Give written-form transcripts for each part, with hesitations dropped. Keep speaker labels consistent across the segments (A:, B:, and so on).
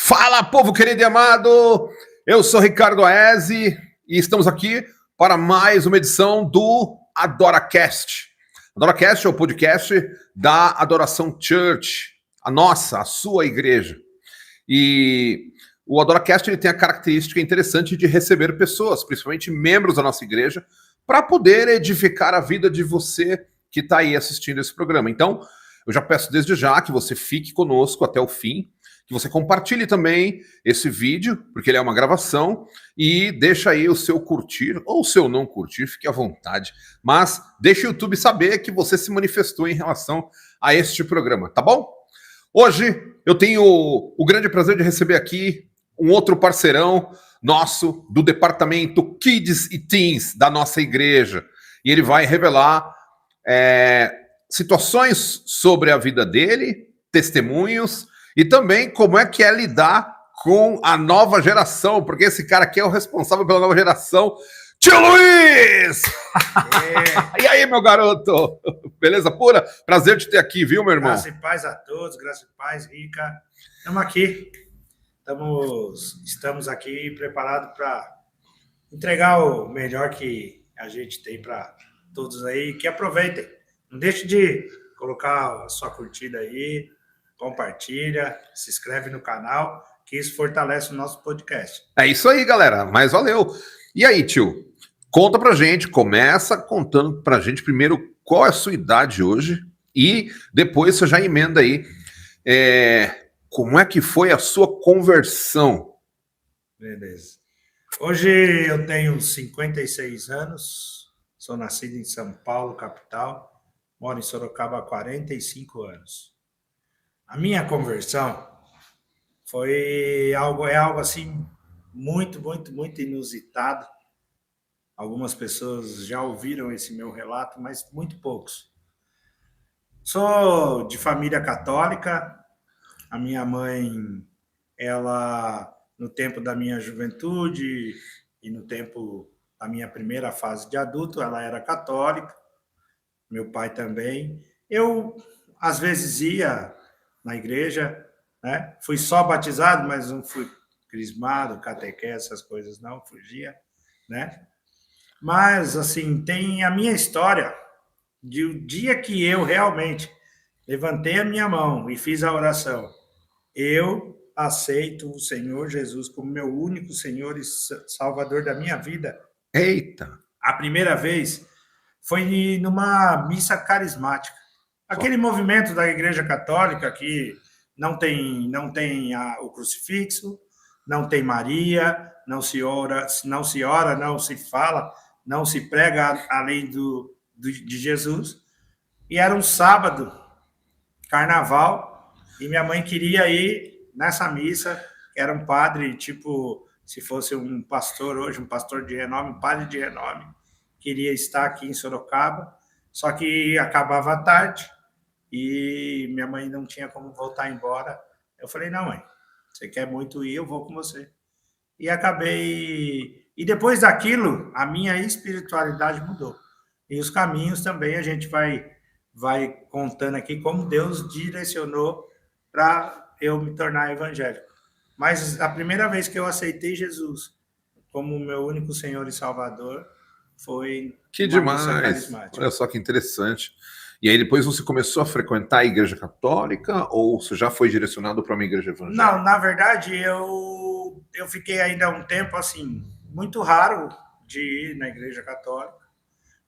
A: Fala, povo querido e amado! Eu sou Ricardo Aese e estamos aqui para mais uma edição do AdoraCast. AdoraCast é o podcast da Adoração Church, a sua igreja. E o AdoraCast ele tem a característica interessante de receber pessoas, principalmente membros da nossa igreja, para poder edificar a vida de você que está aí assistindo esse programa. Então, eu já peço desde já que você fique conosco até o fim, que você compartilhe também esse vídeo, porque ele é uma gravação, e deixa aí o seu curtir, ou o seu não curtir, fique à vontade. Mas deixe o YouTube saber que você se manifestou em relação a este programa, tá bom? Hoje eu tenho o grande prazer de receber aqui um outro parceirão nosso do departamento Kids e Teens da nossa igreja. E ele vai revelar situações sobre a vida dele, testemunhos, e também como é que é lidar com a nova geração, porque esse cara aqui é o responsável pela nova geração. Tio Luiz! E aí, meu garoto? Beleza pura? Prazer te ter aqui, viu, meu irmão?
B: Graça e paz a todos, graça e paz, Rica. Estamos aqui. Estamos aqui preparados para entregar o melhor que a gente tem para todos aí. Que aproveitem. Não deixe de colocar a sua curtida aí, compartilha, se inscreve no canal, que isso fortalece o nosso podcast.
A: É isso aí, galera. Mas valeu. E aí, tio? Conta pra gente, começa contando pra gente primeiro qual é a sua idade hoje e depois você já emenda aí como é que foi a sua conversão.
B: Beleza. Hoje eu tenho 56 anos, sou nascido em São Paulo, capital, moro em Sorocaba há 45 anos. A minha conversão foi algo assim muito inusitado. Algumas pessoas já ouviram esse meu relato, mas muito poucos. Sou de família católica. A minha mãe, ela, no tempo da minha juventude e no tempo da minha primeira fase de adulto, ela era católica. Meu pai também. Eu, às vezes, ia na igreja, né? Fui só batizado, mas não fui crismado, catequese, essas coisas não, fugia, né? Mas, assim, tem a minha história de o dia que eu realmente levantei a minha mão e fiz a oração. Eu aceito o Senhor Jesus como meu único Senhor e Salvador da minha vida.
A: Eita!
B: A primeira vez foi numa missa carismática. Aquele movimento da Igreja Católica que não tem o crucifixo, não tem Maria, não se ora, não se fala, não se prega além de Jesus. E era um sábado, carnaval, e minha mãe queria ir nessa missa, que era um padre, tipo, se fosse um pastor hoje, um pastor de renome, um padre de renome, queria estar aqui em Sorocaba, só que acabava à tarde, e minha mãe não tinha como voltar embora. Eu falei, não, mãe, você quer muito ir, eu vou com você. E acabei... E depois daquilo, a minha espiritualidade mudou. E os caminhos também a gente vai contando aqui como Deus direcionou para eu me tornar evangélico. Mas a primeira vez que eu aceitei Jesus como meu único Senhor e Salvador foi
A: que demais! Olha só que interessante. E aí depois você começou a frequentar a igreja católica ou você já foi direcionado para uma igreja evangélica?
B: Não, na verdade eu fiquei ainda um tempo assim, muito raro de ir na igreja católica,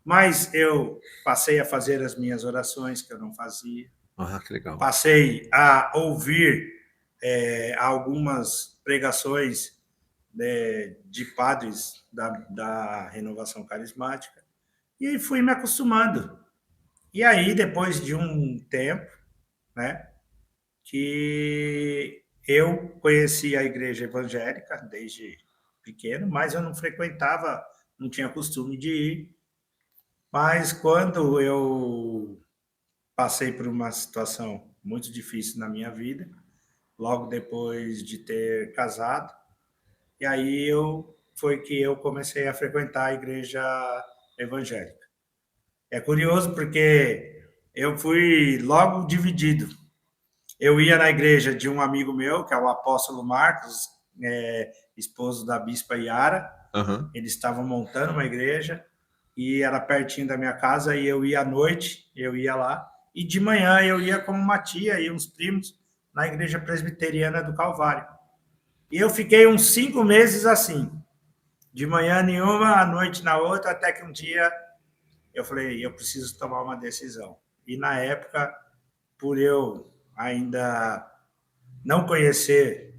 B: mas eu passei a fazer as minhas orações que eu não fazia.
A: Ah, que legal.
B: Passei a ouvir algumas pregações de padres da Renovação Carismática e aí fui me acostumando. E aí, depois de um tempo, né, que eu conheci a igreja evangélica desde pequeno, mas eu não frequentava, não tinha costume de ir. Mas quando eu passei por uma situação muito difícil na minha vida, logo depois de ter casado, e aí foi que eu comecei a frequentar a igreja evangélica. É curioso porque eu fui logo dividido. Eu ia na igreja de um amigo meu, que é o apóstolo Marcos, esposo da bispa Yara.
A: Aham.
B: Eles estavam montando uma igreja e era pertinho da minha casa, e eu ia à noite, eu ia lá, e de manhã eu ia como uma tia e uns primos na igreja presbiteriana do Calvário. E eu fiquei uns 5 meses assim, de manhã nenhuma, à noite na outra, até que um dia eu falei, eu preciso tomar uma decisão. E na época, por eu ainda não conhecer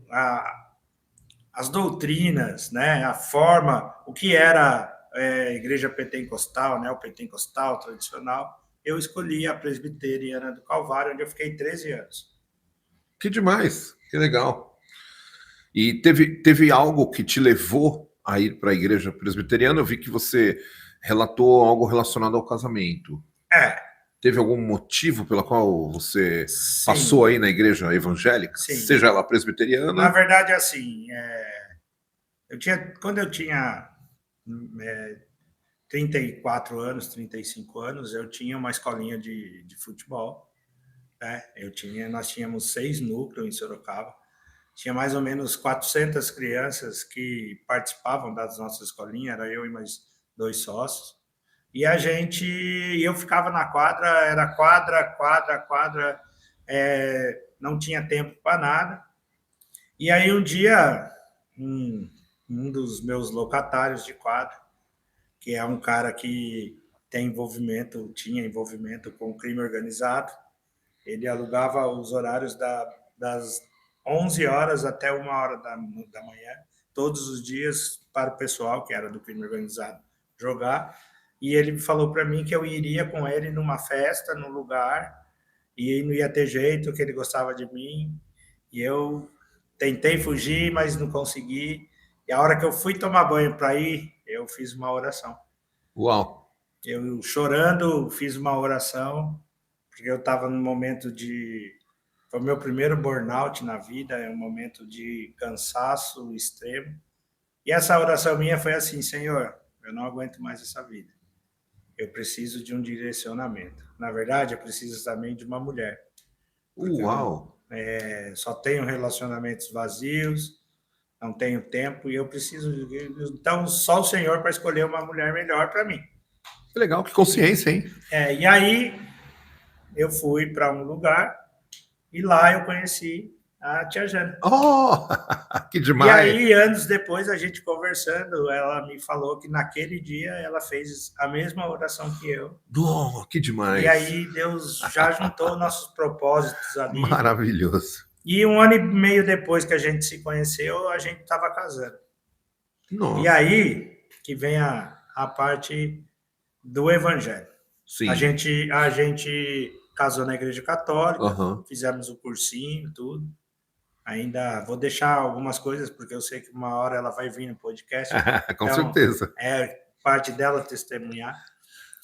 B: as doutrinas, né, a forma, o que era a igreja pentecostal, né, o pentecostal tradicional, eu escolhi a presbiteriana do Calvário, onde eu fiquei 13 anos.
A: Que demais, que legal. E teve algo que te levou a ir para a igreja presbiteriana? Eu vi que você relatou algo relacionado ao casamento.
B: É,
A: Teve algum motivo pelo qual você
B: sim,
A: passou aí na igreja evangélica,
B: sim.
A: seja ela
B: Na
A: presbiteriana?
B: verdade, assim, quando eu tinha 34 anos, 35 anos, eu tinha uma escolinha de futebol, né? Nós tínhamos 6 núcleos em Sorocaba, tinha mais ou menos 400 crianças que participavam das nossas escolinhas, era eu e mais 2 sócios. E eu ficava na quadra, era quadra, quadra, quadra, não tinha tempo para nada. E aí um dia, um dos meus locatários de quadra, que é um cara que tinha envolvimento com o crime organizado, ele alugava os horários das 11 horas até 1 hora da manhã, todos os dias, para o pessoal que era do crime organizado jogar. E ele falou para mim que eu iria com ele numa festa, num lugar, e não ia ter jeito, que ele gostava de mim. E eu tentei fugir, mas não consegui. E a hora que eu fui tomar banho para ir, eu fiz uma oração.
A: Uau!
B: Eu, chorando, fiz uma oração, porque eu estava num momento de. Foi o meu primeiro burnout na vida, é um momento de cansaço extremo. E essa oração minha foi assim: Senhor, eu não aguento mais essa vida. Eu preciso de um direcionamento. Na verdade, eu preciso também de uma mulher, porque eu
A: Uau!
B: só tenho relacionamentos vazios, não tenho tempo e eu preciso. Então, só o Senhor para escolher uma mulher melhor para mim.
A: Que legal, que consciência, hein?
B: E aí eu fui para um lugar e lá eu conheci a tia Jana.
A: Oh, que
B: E
A: demais!
B: aí, anos depois, a gente conversando, ela me falou que naquele dia ela fez a mesma oração que eu.
A: Oh, que
B: E
A: demais!
B: aí Deus já juntou nossos propósitos ali.
A: Maravilhoso.
B: E 1 ano e meio depois que a gente se conheceu, a gente estava casando. E
A: Nossa,
B: aí que vem a parte do evangelho. A
A: sim.
B: gente, a gente casou na igreja católica,
A: Aham.
B: fizemos o cursinho, tudo. Ainda vou deixar algumas coisas, porque eu sei que uma hora ela vai vir no podcast.
A: Com
B: Então,
A: certeza.
B: é parte dela testemunhar.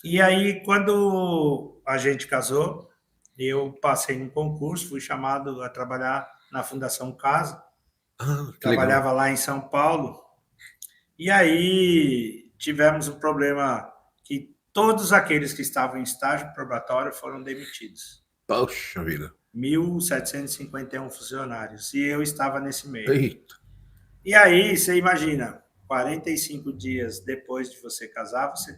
B: E aí, quando a gente casou, eu passei no concurso, fui chamado a trabalhar na Fundação Casa.
A: Ah, que legal.
B: Trabalhava lá em São Paulo. E aí tivemos um problema que todos aqueles que estavam em estágio probatório foram demitidos.
A: Poxa vida.
B: 1.751 funcionários. E eu estava nesse meio.
A: Eita.
B: E aí, você imagina, 45 dias depois de você casar, você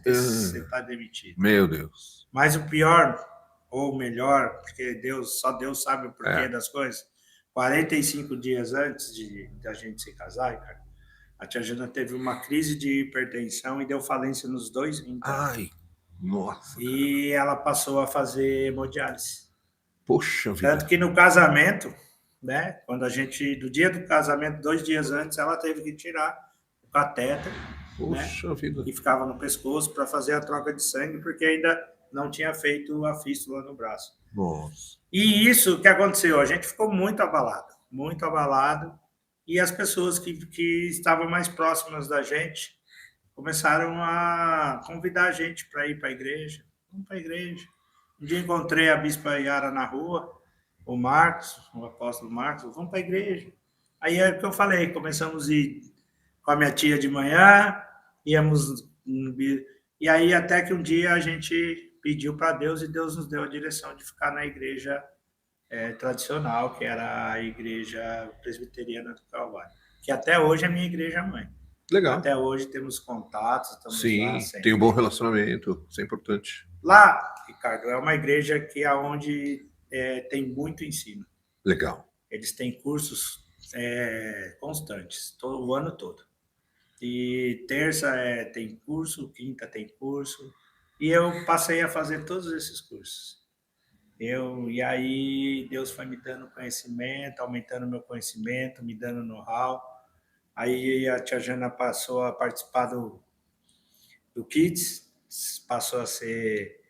B: está demitido.
A: Meu Deus.
B: Mas o pior, ou melhor, porque só Deus sabe o porquê das coisas, 45 dias antes da gente se casar, cara, a tia Jana teve uma crise de hipertensão e deu falência nos 2 rins.
A: Ai, nossa.
B: E ela passou a fazer hemodiálise.
A: Poxa vida.
B: Tanto que no casamento, né, do dia do casamento, 2 dias antes, ela teve que tirar o catéter,
A: Poxa vida.
B: e ficava no pescoço para fazer a troca de sangue, porque ainda não tinha feito a fístula no braço.
A: Nossa.
B: E isso que aconteceu, a gente ficou muito abalado, e as pessoas que estavam mais próximas da gente começaram a convidar a gente para ir para a igreja. Vamos para a igreja. Um dia encontrei a bispa Yara na rua, o Marcos, o apóstolo Marcos, vamos para a igreja. Aí é o que eu falei, começamos a ir com a minha tia de manhã, íamos. E aí até que um dia a gente pediu para Deus e Deus nos deu a direção de ficar na igreja tradicional, que era a Igreja Presbiteriana do Calvário, que até hoje é minha igreja mãe.
A: Legal.
B: Até hoje temos contatos, estamos lá
A: Sim,
B: sempre.
A: tem um bom relacionamento, isso é importante.
B: Lá, Ricardo, é uma igreja que é onde tem muito ensino.
A: Legal.
B: Eles têm cursos constantes, o ano todo. E terça tem curso, quinta tem curso. E eu passei a fazer todos esses cursos. E aí Deus foi me dando conhecimento, aumentando meu conhecimento, me dando know-how. Aí a tia Jana passou a participar do Kids, passou a ser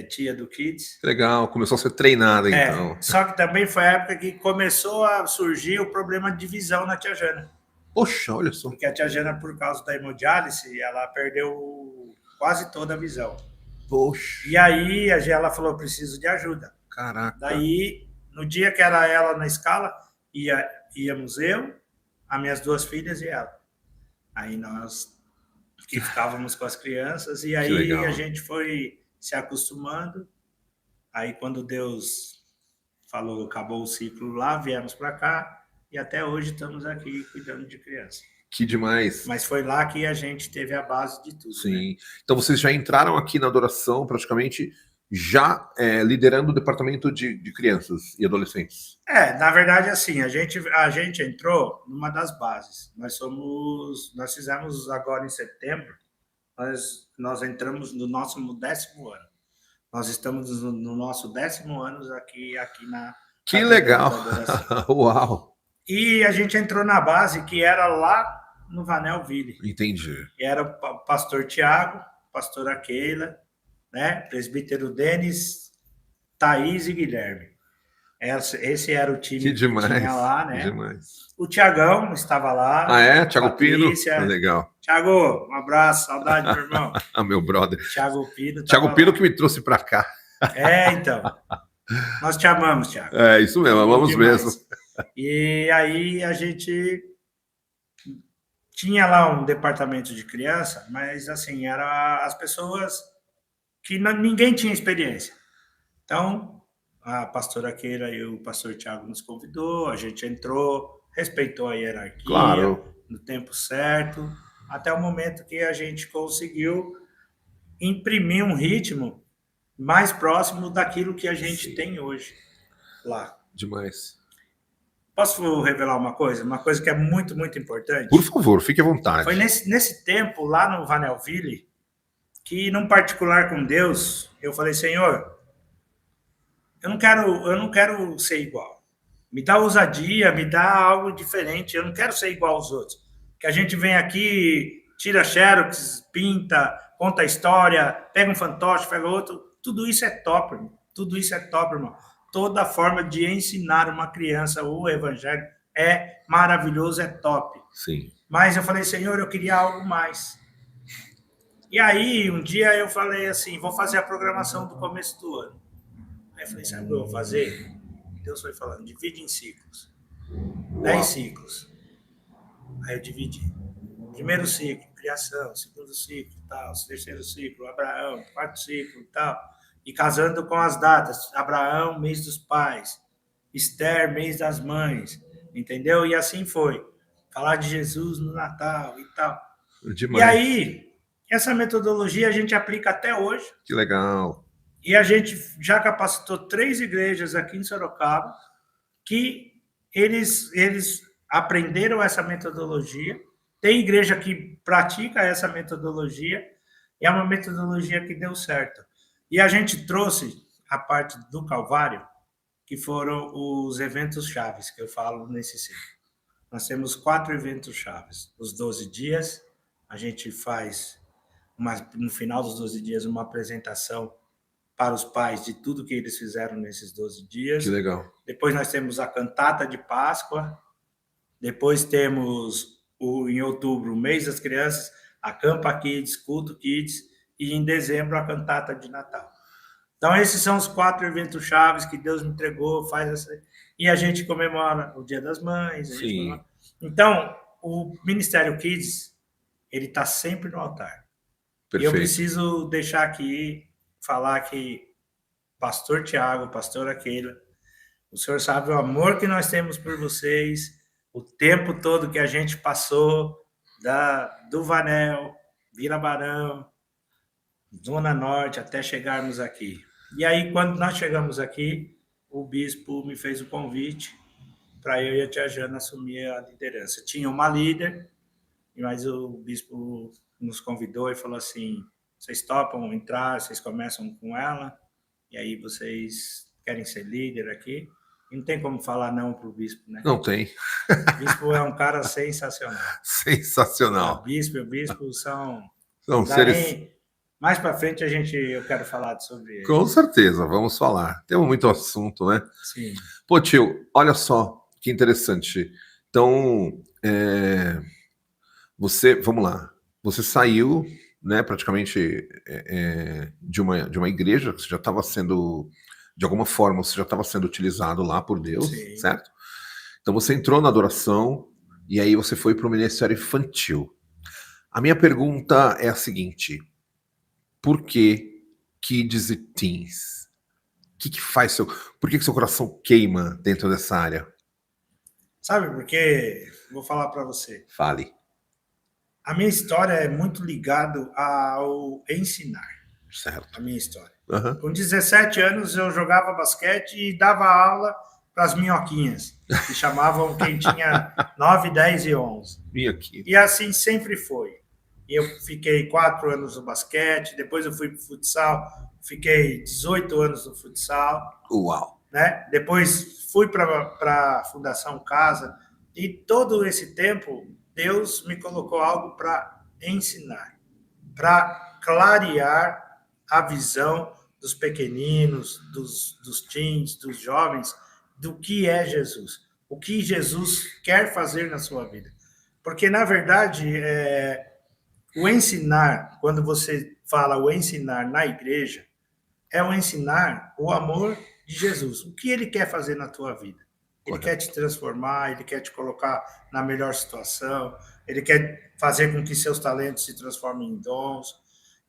B: tia do Kids.
A: Legal, começou a ser treinada então.
B: Só que também foi a época que começou a surgir o problema de visão na tia Jana.
A: Poxa, olha só.
B: Porque a tia Jana, por causa da hemodiálise, ela perdeu quase toda a visão.
A: Poxa.
B: E aí ela falou, preciso de ajuda.
A: Caraca.
B: Daí, no dia que era ela na escala, íamos eu, as minhas 2 filhas e ela. Aí nós que ficávamos com as crianças, e aí a gente foi se acostumando. Aí quando Deus falou, acabou o ciclo lá, viemos para cá, e até hoje estamos aqui cuidando de criança.
A: Que demais.
B: Mas foi lá que a gente teve a base de tudo.
A: Sim.
B: Né?
A: Então vocês já entraram aqui na adoração praticamente já liderando o departamento de crianças e adolescentes.
B: Na verdade, assim, a gente entrou numa das bases. Nós fizemos agora em setembro, nós entramos no nosso 10º ano. Nós estamos no nosso 10º ano aqui na...
A: Que legal! Uau!
B: E a gente entrou na base que era lá no Vanelville.
A: Entendi.
B: E era o pastor Tiago, pastora Keila, né? Presbítero Denis, Thaís e Guilherme. Esse era o time que tinha lá, né?
A: Demais.
B: O Tiagão estava lá.
A: Ah, é? Tiago Pino? Legal.
B: Tiago, um abraço, saudade, meu irmão.
A: Meu brother.
B: Tiago Pino.
A: Tiago Pino que me trouxe para cá.
B: Então. Nós te amamos, Tiago.
A: É, isso mesmo, amamos mesmo.
B: E aí a gente tinha lá um departamento de criança, mas assim, era as pessoas que ninguém tinha experiência. Então, a pastora Keira e o pastor Tiago nos convidou, a gente entrou, respeitou a hierarquia,
A: claro,
B: no tempo certo, até o momento que a gente conseguiu imprimir um ritmo mais próximo daquilo que a gente tem hoje lá.
A: Demais.
B: Posso revelar uma coisa que é muito, muito importante?
A: Por favor, fique à vontade.
B: Foi nesse tempo, lá no Vanelville, que, num particular com Deus, eu falei, Senhor, eu não quero ser igual. Me dá ousadia, me dá algo diferente. Eu não quero ser igual aos outros. Que a gente vem aqui, tira xerox, pinta, conta a história, pega um fantoche, pega outro. Tudo isso é top, irmão. Tudo isso é top, irmão. Toda forma de ensinar uma criança o evangelho é maravilhoso, é top.
A: Sim.
B: Mas eu falei, Senhor, eu queria algo mais. E aí, um dia eu falei assim, vou fazer a programação do começo do ano. Aí eu falei, sabe o que eu vou fazer? Deus foi falando, divide em ciclos. 10 ciclos. Aí eu dividi. Primeiro ciclo, criação. Segundo ciclo, tal. Terceiro ciclo, Abraão. Quarto ciclo, tal. E casando com as datas. Abraão, mês dos pais. Esther, mês das mães. Entendeu? E assim foi. Falar de Jesus no Natal e tal.
A: Demais.
B: E aí, essa metodologia a gente aplica até hoje.
A: Que legal.
B: E a gente já capacitou 3 igrejas aqui em Sorocaba que eles aprenderam essa metodologia. Tem igreja que pratica essa metodologia e é uma metodologia que deu certo. E a gente trouxe a parte do Calvário, que foram os eventos chaves que eu falo nesse ciclo. Nós temos 4 eventos chaves. Os 12 dias, a gente faz, no final dos 12 dias, uma apresentação para os pais de tudo que eles fizeram nesses 12 dias.
A: Que legal.
B: Depois nós temos a cantata de Páscoa. Depois temos, em outubro, o mês das crianças, a Campa Kids, Culto Kids, e em dezembro a cantata de Natal. Então esses são os 4 eventos chaves que Deus me entregou, e a gente comemora o Dia das Mães.
A: Sim.
B: Então, o Ministério Kids, ele está sempre no altar.
A: Perfeito.
B: E eu preciso deixar aqui, falar que pastor Tiago, pastora Keila, O senhor sabe o amor que nós temos por vocês, o tempo todo que a gente passou do Vanel, Vila Barão, Zona Norte, até chegarmos aqui. E aí, quando nós chegamos aqui, o bispo me fez o convite para eu e a tia Jana assumir a liderança. Tinha uma líder, mas o bispo nos convidou e falou assim: vocês topam entrar, vocês começam com ela, e aí vocês querem ser líder aqui. E não tem como falar não para o bispo, né?
A: Não tem.
B: O bispo é um cara sensacional.
A: Sensacional.
B: O bispo são
A: seres...
B: Mais para frente eu quero falar sobre ele.
A: Com certeza, vamos falar. Temos muito assunto, né?
B: Sim.
A: Pô, tio, olha só que interessante. Então, vamos lá. Você saiu, né, praticamente de uma igreja que você já estava sendo, de alguma forma, você já estava sendo utilizado lá por Deus,
B: Sim.
A: certo? Então você entrou na adoração e aí você foi para o ministério infantil. A minha pergunta é a seguinte: por que kids e teens? Que faz por que seu coração queima dentro dessa área?
B: Sabe, porque vou falar para você.
A: Fale.
B: A minha história é muito ligada ao ensinar.
A: Certo.
B: A minha história.
A: Uhum.
B: Com 17 anos eu jogava basquete e dava aula para as minhoquinhas, que chamavam quem tinha 9, 10 e 11.
A: Minhoquinha.
B: E assim sempre foi. E eu fiquei 4 anos no basquete, depois eu fui para o futsal, fiquei 18 anos no futsal.
A: Uau!
B: Né? Depois fui para a Fundação Casa, e todo esse tempo Deus me colocou algo para ensinar, para clarear a visão dos pequeninos, dos teens, dos jovens, do que é Jesus, o que Jesus quer fazer na sua vida. Porque, na verdade, o ensinar, quando você fala o ensinar na igreja, é o ensinar o amor de Jesus. O que ele quer fazer na tua vida? Ele quer te transformar, ele quer te colocar na melhor situação, ele quer fazer com que seus talentos se transformem em dons.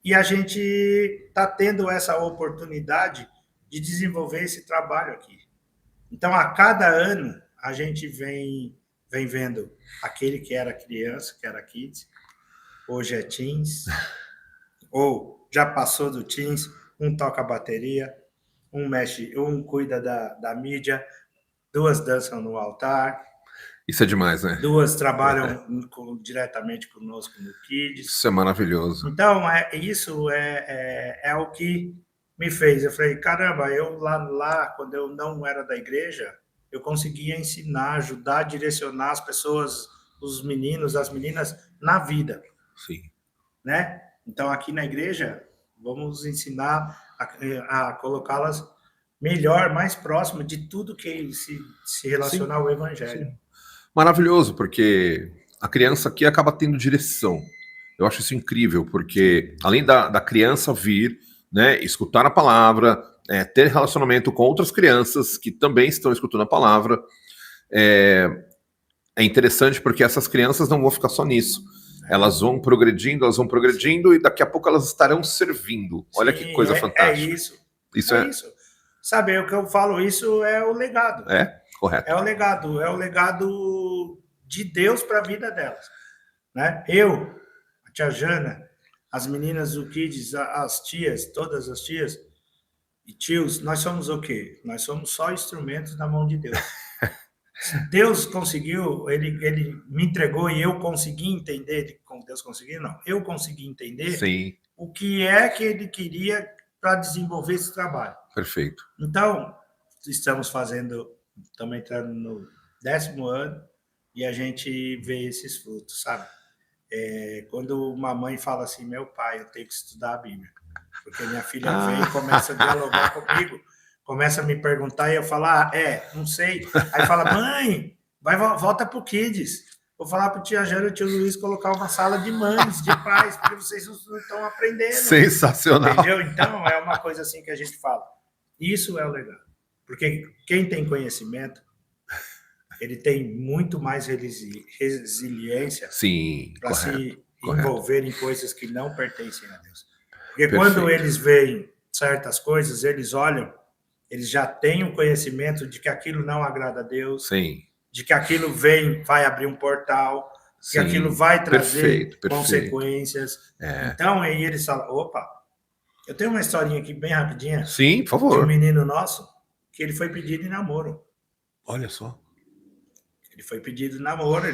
B: E a gente está tendo essa oportunidade de desenvolver esse trabalho aqui. Então, a cada ano, a gente vem vendo aquele que era criança, que era kids, hoje é teens, ou já passou do teens, um toca a bateria, um cuida da mídia, 2 dançam no altar.
A: Isso é demais, né?
B: 2 trabalham diretamente conosco no Kids.
A: Isso é maravilhoso.
B: Então, isso é o que me fez. Eu falei, caramba, eu lá, quando eu não era da igreja, eu conseguia ensinar, ajudar, direcionar as pessoas, os meninos, as meninas, na vida.
A: Sim.
B: Né? Então, aqui na igreja, vamos ensinar a colocá-las melhor, mais próximo de tudo que se relaciona ao evangelho.
A: Sim. Maravilhoso, porque a criança aqui acaba tendo direção. Eu acho isso incrível, porque além da criança vir, né, escutar a palavra, ter relacionamento com outras crianças que também estão escutando a palavra, é interessante porque essas crianças não vão ficar só nisso. Elas vão progredindo, e daqui a pouco elas estarão servindo. Olha que coisa fantástica.
B: Isso. Sabe, o que eu falo, isso é o legado.
A: Correto.
B: É o legado de Deus para a vida delas. Né? Eu, a tia Jana, as meninas do Kids, as tias, todas as tias e tios, nós somos o quê? Nós somos só instrumentos na mão de Deus. Deus conseguiu, ele me entregou e eu consegui entender, como Deus conseguiu, não, eu consegui entender
A: Sim.
B: O que é que ele queria para desenvolver esse trabalho.
A: Perfeito.
B: Então, estamos entrando no 10º ano e a gente vê esses frutos, sabe? Quando uma mãe fala assim, meu pai, eu tenho que estudar a Bíblia, porque minha filha vem e começa a dialogar comigo, começa a me perguntar e eu falo, não sei. Aí fala, mãe, volta pro Kids. Vou falar pro tia Jana e o tio Luiz colocar uma sala de mães, de pais, porque vocês não estão aprendendo.
A: Sensacional.
B: Entendeu? Então, é uma coisa assim que a gente fala. Isso é o legal. Porque quem tem conhecimento, ele tem muito mais resiliência para se envolver em coisas que não pertencem a Deus. Porque quando eles veem certas coisas, eles olham eles já têm o conhecimento de que aquilo não agrada a Deus,
A: Sim.
B: de que aquilo vai abrir um portal, que
A: Sim.
B: aquilo vai trazer
A: Perfeito.
B: consequências. Então, aí eles falam, opa, eu tenho uma historinha aqui bem rapidinha.
A: Sim, por favor.
B: De um menino nosso que ele foi pedido em namoro.
A: Olha só.
B: Ele foi pedido em namoro,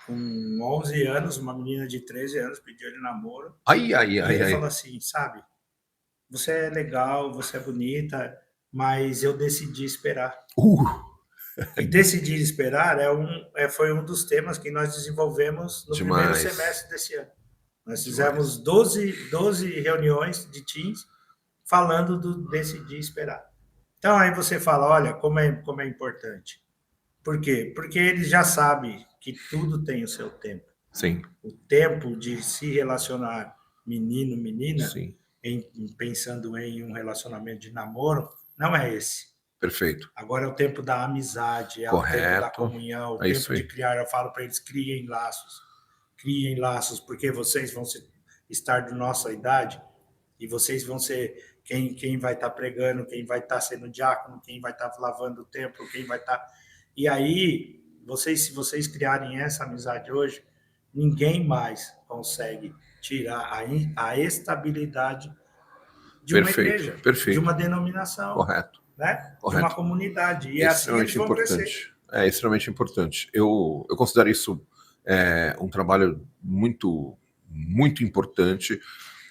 B: com 11 anos, uma menina de 13 anos pediu ele em namoro.
A: Ai.
B: Ele falou assim, sabe, você é legal, você é bonita, mas eu decidi esperar. E decidir esperar foi um dos temas que nós desenvolvemos no primeiro semestre desse ano. Nós fizemos 12 reuniões de teams falando do decidir esperar. Então, aí você fala, olha, como é importante. Por quê? Porque ele já sabe que tudo tem o seu tempo.
A: Sim.
B: O tempo de se relacionar menino, menina,
A: Sim.
B: Pensando em um relacionamento de namoro, não é esse.
A: Perfeito.
B: Agora é o tempo da amizade, é
A: Correto.
B: O tempo da comunhão, o tempo de criar. Eu falo para eles, criem laços, porque vocês vão estar de nossa idade e vocês vão ser quem vai estar pregando, quem vai estar sendo diácono, quem vai estar lavando o templo, quem vai estar... E aí, se vocês criarem essa amizade hoje, ninguém mais consegue tirar a estabilidade de uma igreja, de uma denominação.
A: Correto.
B: Né? De uma comunidade. E assim eles vão crescer.
A: É extremamente importante. Eu considero isso um trabalho muito, muito importante.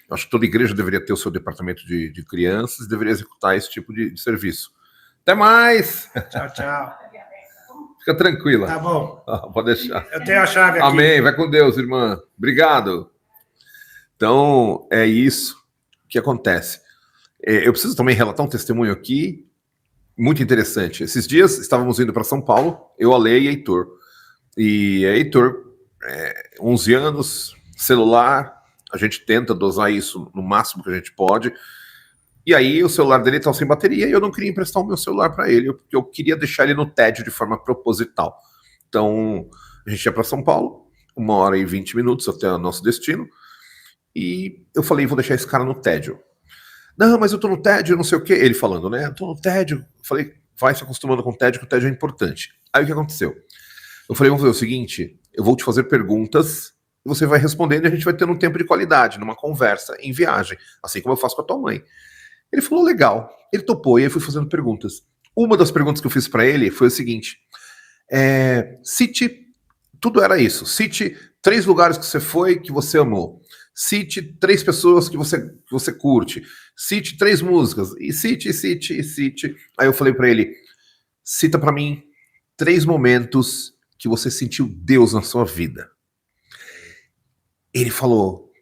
A: Eu acho que toda igreja deveria ter o seu departamento de crianças e deveria executar esse tipo de serviço. Até mais!
B: Tchau.
A: Fica tranquila.
B: Tá bom.
A: Pode deixar.
B: Eu tenho a chave aqui.
A: Amém. Vai com Deus, irmã. Obrigado. Então, é isso que acontece. Eu preciso também relatar um testemunho aqui muito interessante. Esses dias estávamos indo para São Paulo, eu, Ale e Heitor. E Heitor, 11 anos, celular, a gente tenta dosar isso no máximo que a gente pode. E aí o celular dele estava sem bateria e eu não queria emprestar o meu celular para ele, porque eu queria deixar ele no tédio de forma proposital. Então, a gente ia para São Paulo, 1h e 20 minutos até o nosso destino, e eu falei, vou deixar esse cara no tédio. Não, mas eu tô no tédio, não sei o quê. Ele falando, né? Eu tô no tédio. Eu falei, vai se acostumando com o tédio, que o tédio é importante. Aí o que aconteceu? Eu falei, vamos fazer o seguinte, eu vou te fazer perguntas, e você vai respondendo e a gente vai tendo um tempo de qualidade, numa conversa, em viagem, assim como eu faço com a tua mãe. Ele falou, legal. Ele topou e eu fui fazendo perguntas. Uma das perguntas que eu fiz para ele foi o seguinte, cite, tudo era isso, cite 3 lugares que você foi que você amou. Cite 3 pessoas que você curte. Cite 3 músicas. E cite. Aí eu falei pra ele, cita pra mim 3 momentos que você sentiu Deus na sua vida. Ele falou,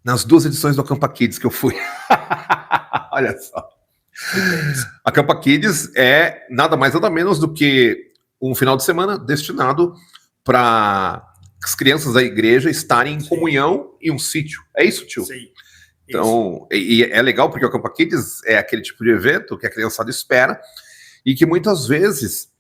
A: nas 2 edições do Acampa Kids que eu fui. Olha só. A Acampa Kids é nada mais nada menos do que um final de semana destinado para as crianças da igreja estarem em comunhão em um sítio. É isso, tio?
B: Sim.
A: Então, e é legal porque o Acampa Kids é aquele tipo de evento que a criançada espera e que muitas vezes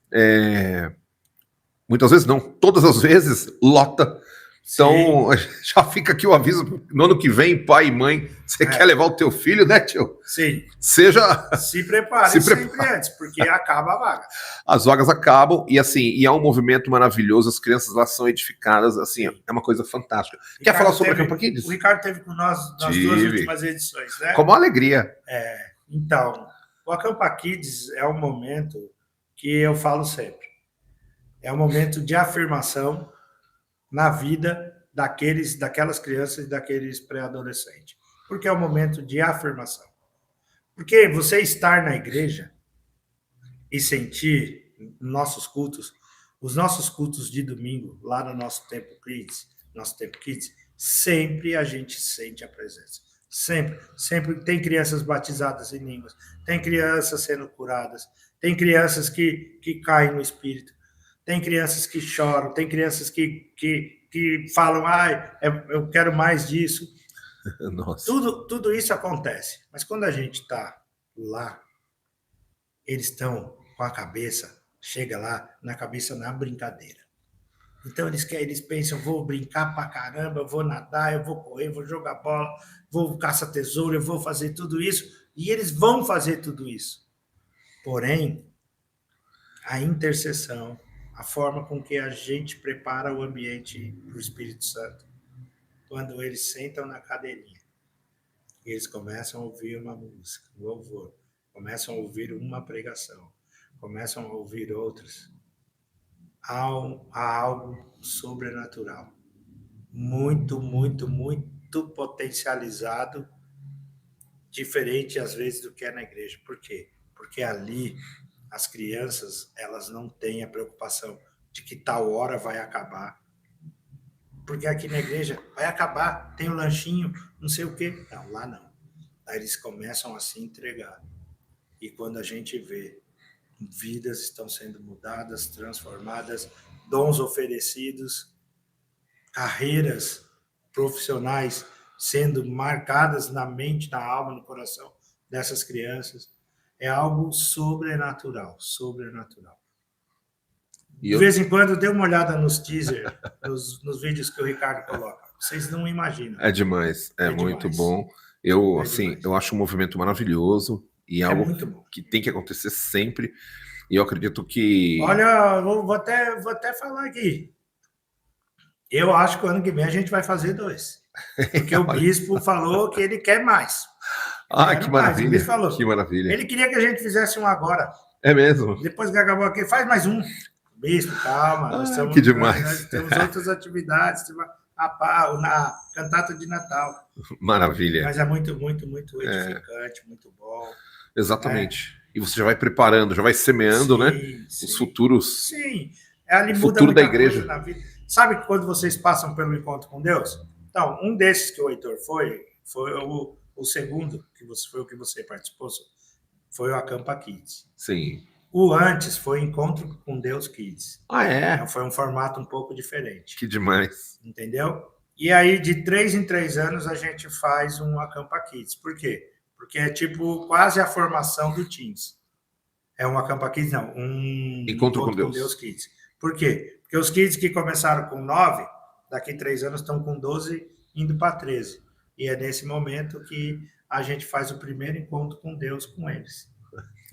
A: não, todas as vezes lota. Então, já fica aqui o aviso, no ano que vem, pai e mãe, você quer levar o teu filho, né, tio?
B: Sim.
A: Se
B: prepare sempre antes, porque acaba a vaga.
A: As vagas acabam, e assim, é um movimento maravilhoso, as crianças lá são edificadas, assim, é uma coisa fantástica. Quer falar sobre a Acampa Kids?
B: O Ricardo teve com nós nas 2 últimas edições, né?
A: Com uma alegria.
B: Então, o Acampa Kids é um momento que eu falo sempre. É um momento de afirmação na vida daquelas crianças e daqueles pré-adolescentes. Porque é um momento de afirmação. Porque você estar na igreja e sentir nossos cultos, os nossos cultos de domingo, lá no nosso Tempo Kids, sempre a gente sente a presença. Sempre tem crianças batizadas em línguas, tem crianças sendo curadas, tem crianças que caem no espírito, tem crianças que choram, tem crianças que falam, eu quero mais disso.
A: Nossa.
B: Tudo isso acontece. Mas quando a gente está lá, eles estão com a cabeça, chega lá, na cabeça na brincadeira. Então eles pensam, vou brincar pra caramba, eu vou nadar, eu vou correr, vou jogar bola, vou caçar tesouro, eu vou fazer tudo isso. E eles vão fazer tudo isso. Porém, a intercessão, a forma com que a gente prepara o ambiente para o Espírito Santo, quando eles sentam na cadeirinha, eles começam a ouvir uma música, um louvor, começam a ouvir uma pregação, começam a ouvir outras, há algo sobrenatural, muito, muito, muito potencializado, diferente às vezes do que é na igreja. Por quê? Porque ali as crianças, elas não têm a preocupação de que tal hora vai acabar. Porque aqui na igreja vai acabar, tem um lanchinho, não sei o quê. Não, lá não. Aí eles começam a se entregar. E quando a gente vê, vidas estão sendo mudadas, transformadas, dons oferecidos, carreiras profissionais sendo marcadas na mente, na alma, no coração dessas crianças, é algo sobrenatural, sobrenatural. De vez em quando, dê uma olhada nos teasers, nos vídeos que o Ricardo coloca. Vocês não imaginam.
A: É demais, é muito demais. Bom. Eu, assim, eu acho um movimento maravilhoso e algo que tem que acontecer sempre. E eu acredito que...
B: Olha, vou até falar aqui. Eu acho que o ano que vem a gente vai fazer 2. Porque o bispo falou que ele quer mais.
A: Que maravilha. O bispo falou. Que maravilha.
B: Ele queria que a gente fizesse um agora.
A: É mesmo?
B: Depois que acabou aqui, faz mais um. Bispo, calma.
A: Que demais.
B: Nós temos outras atividades. Na cantata de Natal.
A: Maravilha.
B: Mas é muito, muito, muito edificante, muito bom.
A: Exatamente. E você já vai preparando, já vai semeando, né?
B: Sim.
A: Os futuros.
B: Sim. Ali muda
A: futuro da
B: muita
A: igreja.
B: Coisa na vida. Sabe que quando vocês passam pelo encontro com Deus? Então, um desses que o Heitor foi o segundo, foi o que você participou, foi o Acampa Kids.
A: Sim.
B: O antes foi Encontro com Deus Kids.
A: É?
B: Então, foi um formato um pouco diferente.
A: Que demais.
B: Entendeu? E aí, de 3 em 3 anos, a gente faz um Acampa Kids. Por quê? Porque é tipo quase a formação do Teens. É um Acampa Kids, não. Um
A: Encontro com Deus
B: Kids. Por quê? Porque os kids que começaram com 9, daqui 3 anos estão com 12, indo para 13. E é nesse momento que a gente faz o primeiro encontro com Deus com eles.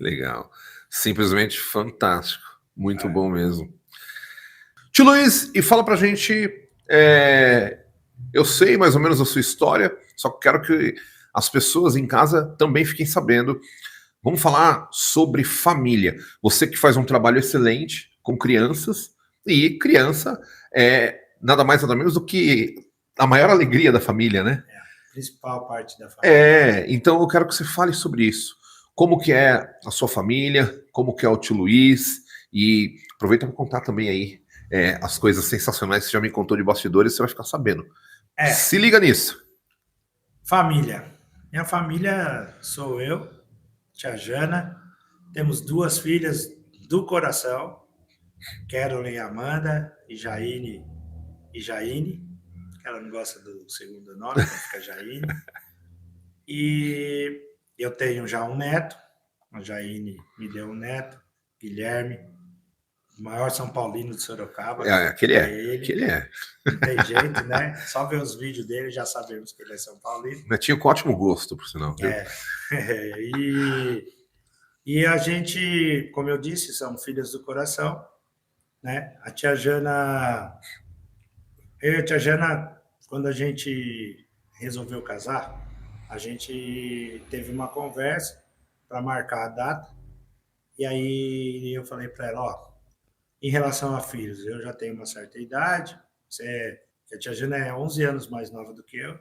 A: Legal. Simplesmente fantástico. Muito bom mesmo. Tio Luiz, e fala pra gente... eu sei mais ou menos a sua história, só que quero que as pessoas em casa também fiquem sabendo. Vamos falar sobre família. Você que faz um trabalho excelente com crianças, e criança é nada mais nada menos do que a maior alegria da família, né?
B: A principal parte da família.
A: Então eu quero que você fale sobre isso. Como que é a sua família, como que é o tio Luiz, e aproveita para contar também aí as coisas sensacionais que você já me contou de bastidores, você vai ficar sabendo. Se liga nisso.
B: Família. Minha família sou eu, tia Jana, temos 2 filhas do coração, Carolyn e Amanda, e Jaine, que ela não gosta do segundo nome, então fica Jaine. E eu tenho já um neto, a Jaine me deu um neto, Guilherme, o maior São Paulino de Sorocaba.
A: Aquele é.
B: Não tem jeito, né? Só ver os vídeos dele já sabemos que ele é São Paulino.
A: Netinho com ótimo gosto, por sinal. Viu?
B: E a gente, como eu disse, são filhas do coração, né? A tia Jana... Eu e a tia Jana, quando a gente resolveu casar, a gente teve uma conversa para marcar a data, e aí eu falei para ela, em relação a filhos, eu já tenho uma certa idade, a tia Jana é 11 anos mais nova do que eu,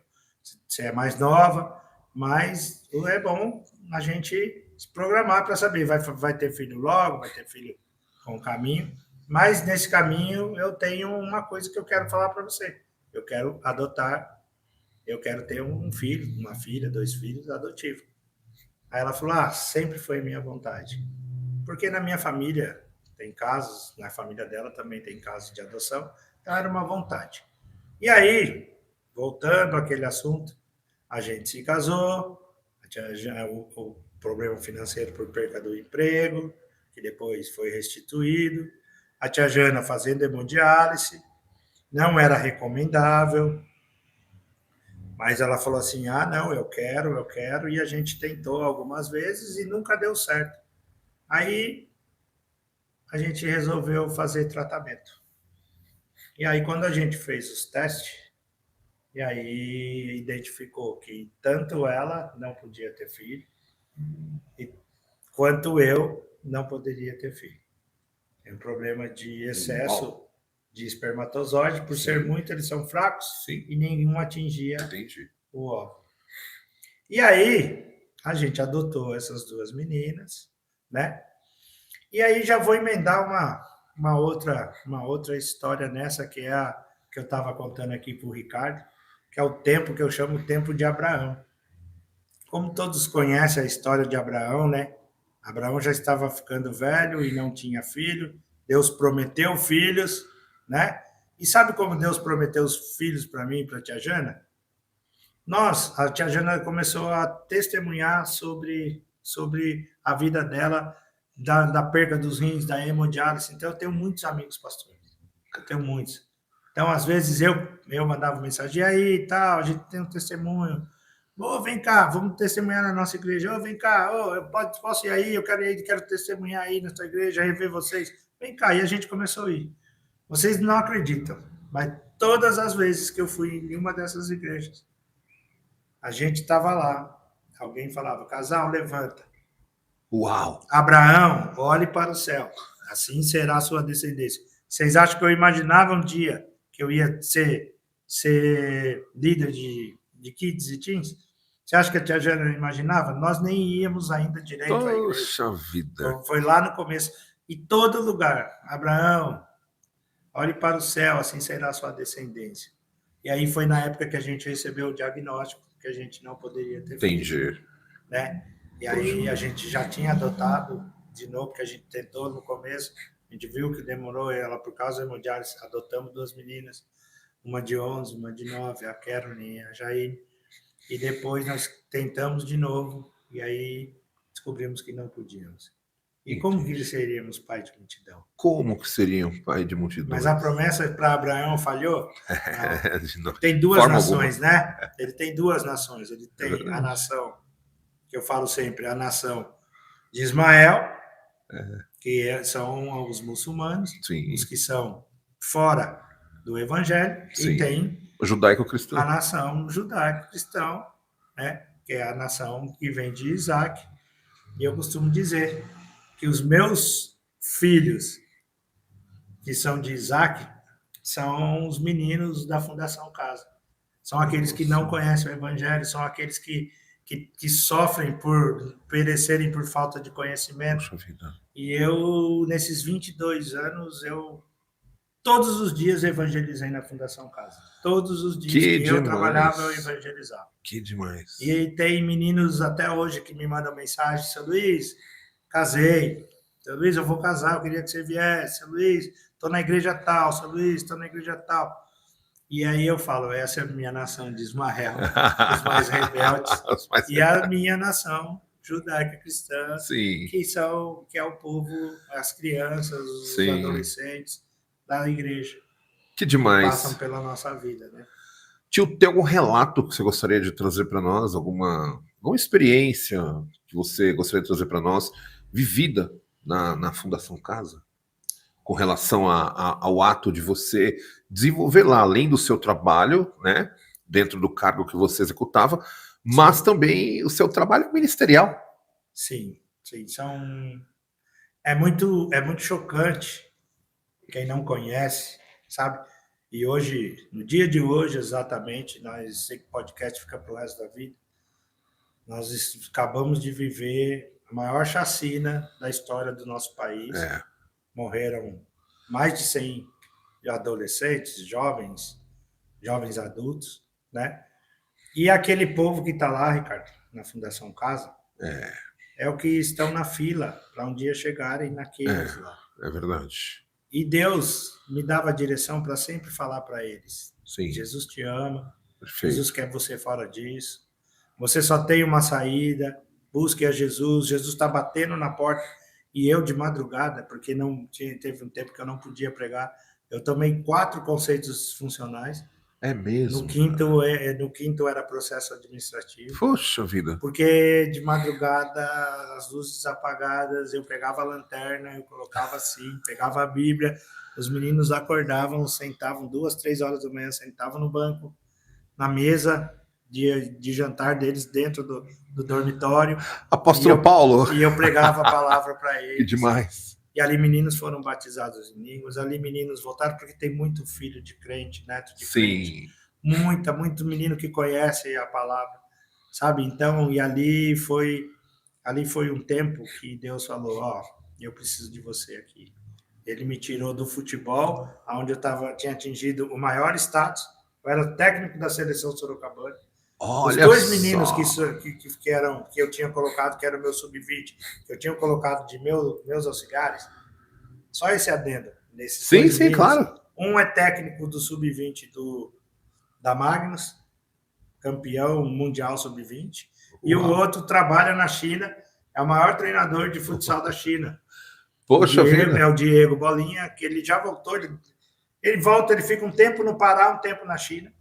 B: você é mais nova, mas é bom a gente se programar para saber, vai ter filho logo, vai ter filho com o caminho, mas nesse caminho eu tenho uma coisa que eu quero falar para você, eu quero adotar, eu quero ter um filho, uma filha, 2 filhos adotivos. Aí ela falou, sempre foi minha vontade, porque na minha família tem casos, na família dela também tem casos de adoção, então era uma vontade. E aí, voltando àquele assunto, a gente se casou, o problema financeiro por perca do emprego, que depois foi restituído, a tia Jana fazendo hemodiálise, não era recomendável, mas ela falou assim, não, eu quero, e a gente tentou algumas vezes e nunca deu certo. Aí a gente resolveu fazer tratamento. E aí, quando a gente fez os testes, e aí identificou que tanto ela não podia ter filho, quanto eu não poderia ter filho. Tem um problema de excesso de espermatozoide, por ser muito, eles são fracos.
A: Sim.
B: E nenhum atingia
A: Entendi.
B: o óvulo. E aí, a gente adotou essas duas meninas, né? E aí já vou emendar uma outra história nessa, que é a que eu estava contando aqui para o Ricardo, que é o tempo que eu chamo o tempo de Abraão. Como todos conhecem a história de Abraão, né? Abraão já estava ficando velho e não tinha filho. Deus prometeu filhos, né? E sabe como Deus prometeu os filhos para mim e para a tia Jana? A tia Jana começou a testemunhar sobre a vida dela, da perca dos rins, da hemodiálise. Então, eu tenho muitos amigos pastores. Eu tenho muitos. Então, às vezes, eu mandava mensagem, e aí, tal, a gente tem um testemunho. Vem cá, vamos testemunhar na nossa igreja. Vem cá, eu posso ir aí, eu quero ir, quero testemunhar aí na sua igreja, rever vocês. Vem cá, e a gente começou a ir. Vocês não acreditam, mas todas as vezes que eu fui em uma dessas igrejas, a gente estava lá, alguém falava, casal, levanta.
A: Uau!
B: Abraão, olhe para o céu, assim será a sua descendência. Vocês acham que eu imaginava um dia que eu ia ser líder de kids e teens? Você acha que a tia Jana imaginava? Nós nem íamos ainda direito à igreja.
A: Poxa vida!
B: Foi lá no começo. E todo lugar, Abraão, olhe para o céu, assim será a sua descendência. E aí foi na época que a gente recebeu o diagnóstico que a gente não poderia ter
A: Entendi.
B: filho, né? E aí a gente já tinha adotado de novo, porque a gente tentou no começo, a gente viu que demorou, ela por causa da hemodiálise, adotamos duas meninas, uma de 11, uma de 9, a Caroline e a Jair, e depois nós tentamos de novo, e aí descobrimos que não podíamos. E como que seríamos pai de multidão?
A: Como que seria um pai de multidão?
B: Mas a promessa para Abraão falhou?
A: Não.
B: Tem duas
A: Forma
B: nações,
A: alguma.
B: né? Ele tem duas nações. Ele tem
A: verdade.
B: a nação, que eu falo sempre, a nação de Ismael, que são os muçulmanos,
A: Sim.
B: os que são fora do evangelho,
A: Sim.
B: e tem
A: O judaico-cristão.
B: a nação judaico-cristão, né? Que é a nação que vem de Isaac. E eu costumo dizer que os meus filhos, que são de Isaac, são os meninos da Fundação Casa. São aqueles que não conhecem o Evangelho, são aqueles que sofrem por perecerem por falta de conhecimento.
A: Poxa vida.
B: E eu, nesses 22 anos, todos os dias evangelizei na Fundação Casa. Todos os dias que eu trabalhava, eu evangelizava.
A: Que demais.
B: E tem meninos até hoje que me mandam mensagem, seu Luiz, casei. Seu Luiz, eu vou casar, eu queria que você viesse. Seu Luiz, estou na igreja tal. Seu Luiz, estou na igreja tal. E aí eu falo, essa é a minha nação de Ismael, os mais rebeldes, e a minha nação judaica cristã,
A: Sim.
B: que é o povo, as crianças, os
A: Sim.
B: adolescentes da igreja.
A: Que demais.
B: Passam pela nossa vida, né?
A: Tio, tem algum relato que você gostaria de trazer para nós? Alguma experiência que você gostaria de trazer para nós, vivida na Fundação Casa? Com relação ao ato de você desenvolver lá, além do seu trabalho, né, dentro do cargo que você executava, mas também o seu trabalho ministerial.
B: Sim. É muito chocante quem não conhece, sabe? E hoje, no dia de hoje, exatamente, esse podcast fica para o resto da vida, nós acabamos de viver a maior chacina da história do nosso país. Morreram mais de 100 adolescentes, jovens adultos, né? E aquele povo que está lá, Ricardo, na Fundação Casa, é o que estão na fila para um dia chegarem naqueles lá.
A: É verdade.
B: E Deus me dava a direção para sempre falar para eles.
A: Sim.
B: Jesus te ama,
A: Perfeito.
B: Jesus quer você fora disso. Você só tem uma saída, busque a Jesus. Jesus está batendo na porta. E eu, de madrugada, porque teve um tempo que eu não podia pregar, eu tomei 4 conceitos funcionais,
A: É mesmo?
B: No quinto era processo administrativo.
A: Poxa vida.
B: Porque de madrugada, as luzes apagadas, eu pegava a lanterna, eu colocava assim, pegava a Bíblia, os meninos acordavam, sentavam 2, 3 horas da manhã, sentavam no banco, na mesa de jantar deles dentro do dormitório.
A: Apóstolo Paulo.
B: E eu pregava a palavra para eles.
A: Que demais.
B: E ali meninos foram batizados em línguas, ali meninos voltaram, porque tem muito filho de crente, neto de crente. Muito menino que conhece a palavra, sabe? Então, e ali foi um tempo que Deus falou, ó, eu preciso de você aqui. Ele me tirou do futebol, onde eu tinha atingido o maior status, eu era técnico da seleção sorocabana. Os dois meninos que eu tinha colocado, que era o meu sub-20, que eu tinha colocado de meus auxiliares, só esse adendo.
A: Sim, claro.
B: Um é técnico do sub-20 da Magnus, campeão mundial sub-20, e o outro trabalha na China, é o maior treinador de futsal da China.
A: Poxa vida.
B: É o Diego Bolinha, que ele já voltou, ele volta, ele fica um tempo no Pará, um tempo na China.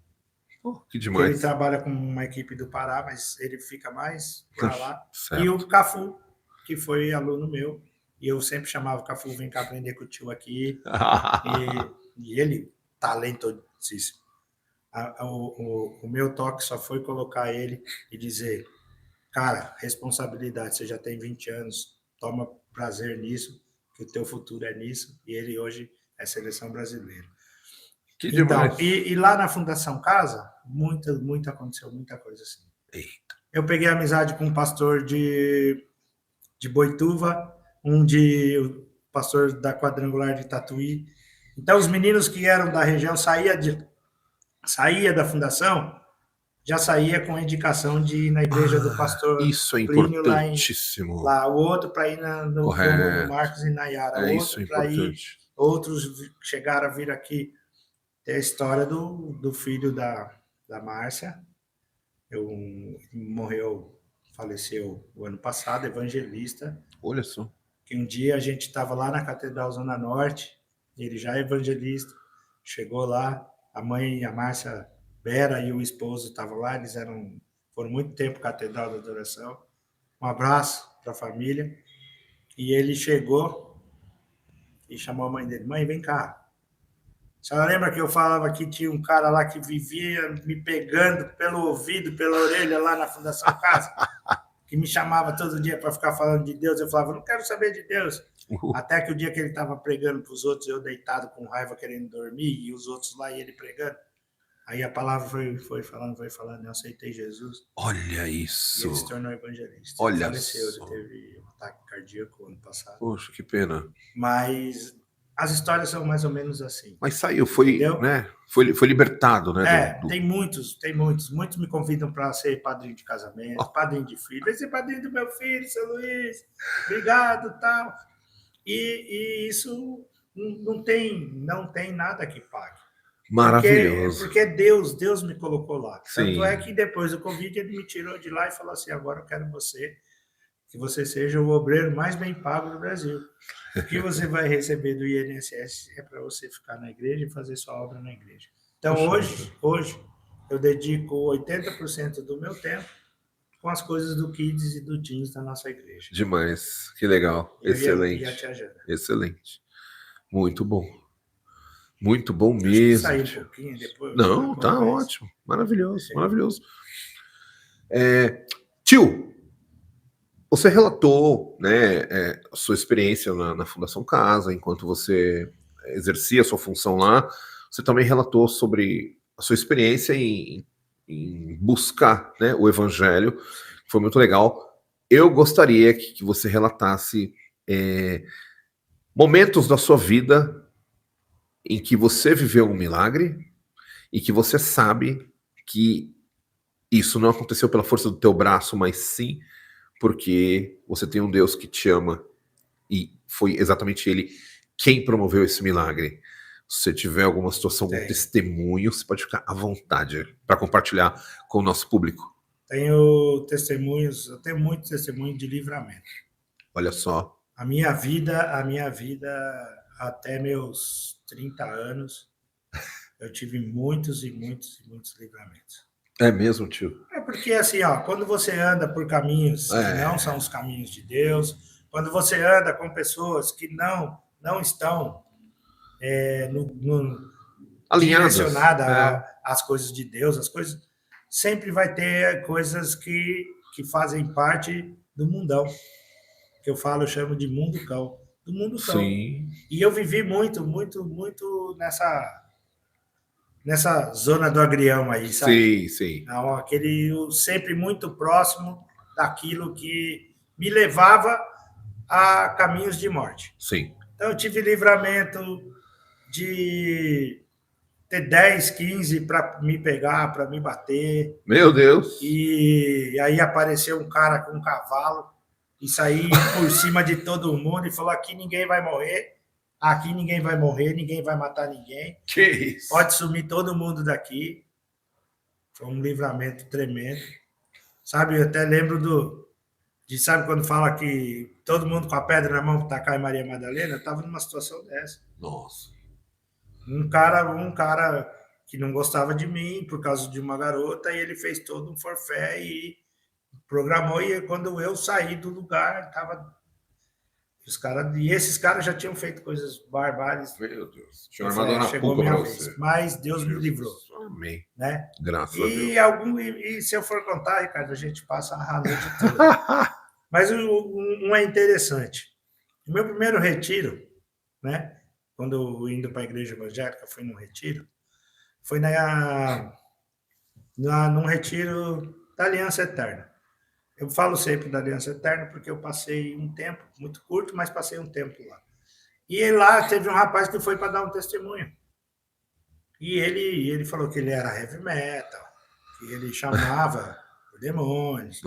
A: Que demais.
B: Ele trabalha com uma equipe do Pará, mas ele fica mais para lá.
A: Certo.
B: E o Cafu, que foi aluno meu, e eu sempre chamava o Cafu, vem cá aprender com o tio aqui. e ele, talentosíssimo. O meu toque só foi colocar ele e dizer, cara, responsabilidade, você já tem 20 anos, toma prazer nisso, que o teu futuro é nisso, e ele hoje é seleção brasileira.
A: Que demais.
B: Então, e lá na Fundação Casa, aconteceu muita coisa assim.
A: Eita.
B: Eu peguei amizade com um pastor de Boituva, o pastor da Quadrangular de Tatuí. Então, os meninos que eram da região saía da fundação, já saía com a indicação de ir na igreja do pastor.
A: Isso é importantíssimo.
B: Lá, o outro para ir no Marcos e Nayara.
A: Isso é importante.
B: Outros chegaram a vir aqui. Tem a história do filho da Márcia. Faleceu o ano passado, evangelista.
A: Olha só.
B: Que um dia a gente estava lá na Catedral Zona Norte, ele já é evangelista, chegou lá, a mãe, a Márcia Vera e o esposo estavam lá, eles foram muito tempo Catedral da Adoração. Um abraço para a família. E ele chegou e chamou a mãe dele, mãe, vem cá. A senhora lembra que eu falava que tinha um cara lá que vivia me pegando pelo ouvido, pela orelha lá na Fundação Casa? Que me chamava todo dia para ficar falando de Deus. Eu falava, não quero saber de Deus. Até que o dia que ele estava pregando para os outros, eu deitado com raiva, querendo dormir, e os outros lá e ele pregando. Aí a palavra foi falando, eu aceitei Jesus.
A: Olha isso.
B: E ele se tornou evangelista.
A: Olha,
B: ele faleceu, ele teve um ataque cardíaco ano passado.
A: Poxa, que pena.
B: Mas as histórias são mais ou menos assim.
A: Mas saiu, né? Foi libertado, né?
B: Tem muitos. Muitos me convidam para ser padrinho de casamento, padrinho de filho. Vai ser padrinho do meu filho, seu Luiz. Obrigado, tal. E isso não tem nada que pague.
A: Maravilhoso.
B: Porque Deus me colocou lá.
A: Sim.
B: Tanto é que depois do Covid ele me tirou de lá e falou assim, agora eu quero que você seja o obreiro mais bem pago do Brasil. O que você vai receber do INSS é para você ficar na igreja e fazer sua obra na igreja. Então, hoje eu dedico 80% do meu tempo com as coisas do Kids e do Teens da nossa igreja.
A: Demais. Que legal. Excelente.
B: E a tia Jana.
A: Excelente. Muito bom. Muito bom mesmo.
B: Sair um pouquinho depois.
A: Não, tá ótimo. Maravilhoso, maravilhoso. Tio, você relatou, né, a sua experiência na Fundação Casa, enquanto você exercia a sua função lá. Você também relatou sobre a sua experiência em buscar, né, o Evangelho. Foi muito legal. Eu gostaria que você relatasse momentos da sua vida em que você viveu um milagre e que você sabe que isso não aconteceu pela força do teu braço, mas sim porque você tem um Deus que te ama e foi exatamente Ele quem promoveu esse milagre. Se você tiver alguma situação, algum testemunho, você pode ficar à vontade para compartilhar com o nosso público.
B: Eu tenho muitos testemunhos de livramento.
A: Olha só.
B: A minha vida até meus 30 anos, eu tive muitos e muitos e muitos livramentos.
A: É mesmo, tio?
B: É porque, assim, ó, quando você anda por caminhos que não são os caminhos de Deus, quando você anda com pessoas que não estão
A: Alinhadas.
B: direcionadas às coisas de Deus, as coisas, sempre vai ter coisas que fazem parte do mundão, que eu chamo de mundo cão, do mundo cão.
A: Sim.
B: E eu vivi muito, muito, muito nessa zona do agrião aí, sabe?
A: Sim, sim.
B: Não, sempre muito próximo daquilo que me levava a caminhos de morte.
A: Sim.
B: Então, eu tive livramento de ter 10, 15 para me pegar, para me bater.
A: Meu Deus.
B: E aí apareceu um cara com um cavalo e saí por cima de todo mundo e falou: aqui ninguém vai morrer, aqui ninguém vai morrer, ninguém vai matar ninguém.
A: Que isso?
B: Pode sumir todo mundo daqui. Foi um livramento tremendo. Sabe, eu até lembro sabe quando fala que todo mundo com a pedra na mão para tacar em Maria Madalena? Eu estava numa situação dessa.
A: Nossa.
B: Um cara que não gostava de mim por causa de uma garota, e ele fez todo um forfé e programou, e quando eu saí do lugar, tava e esses caras já tinham feito coisas barbárias.
A: Meu Deus. Tinha uma armadura
B: Chegou
A: pra
B: minha
A: você.
B: vez, mas Deus me livrou.
A: Amém.
B: Né?
A: Graças a Deus.
B: E se eu for contar, Ricardo, a gente passa a noite toda. Mas um é interessante. O meu primeiro retiro, né? Quando eu indo para a igreja evangélica, fui num retiro, foi num retiro da Aliança Eterna. Eu falo sempre da Aliança Eterna porque eu passei um tempo, muito curto, mas passei um tempo lá. E lá teve um rapaz que foi para dar um testemunho. E ele falou que ele era heavy metal, que ele chamava por demônios,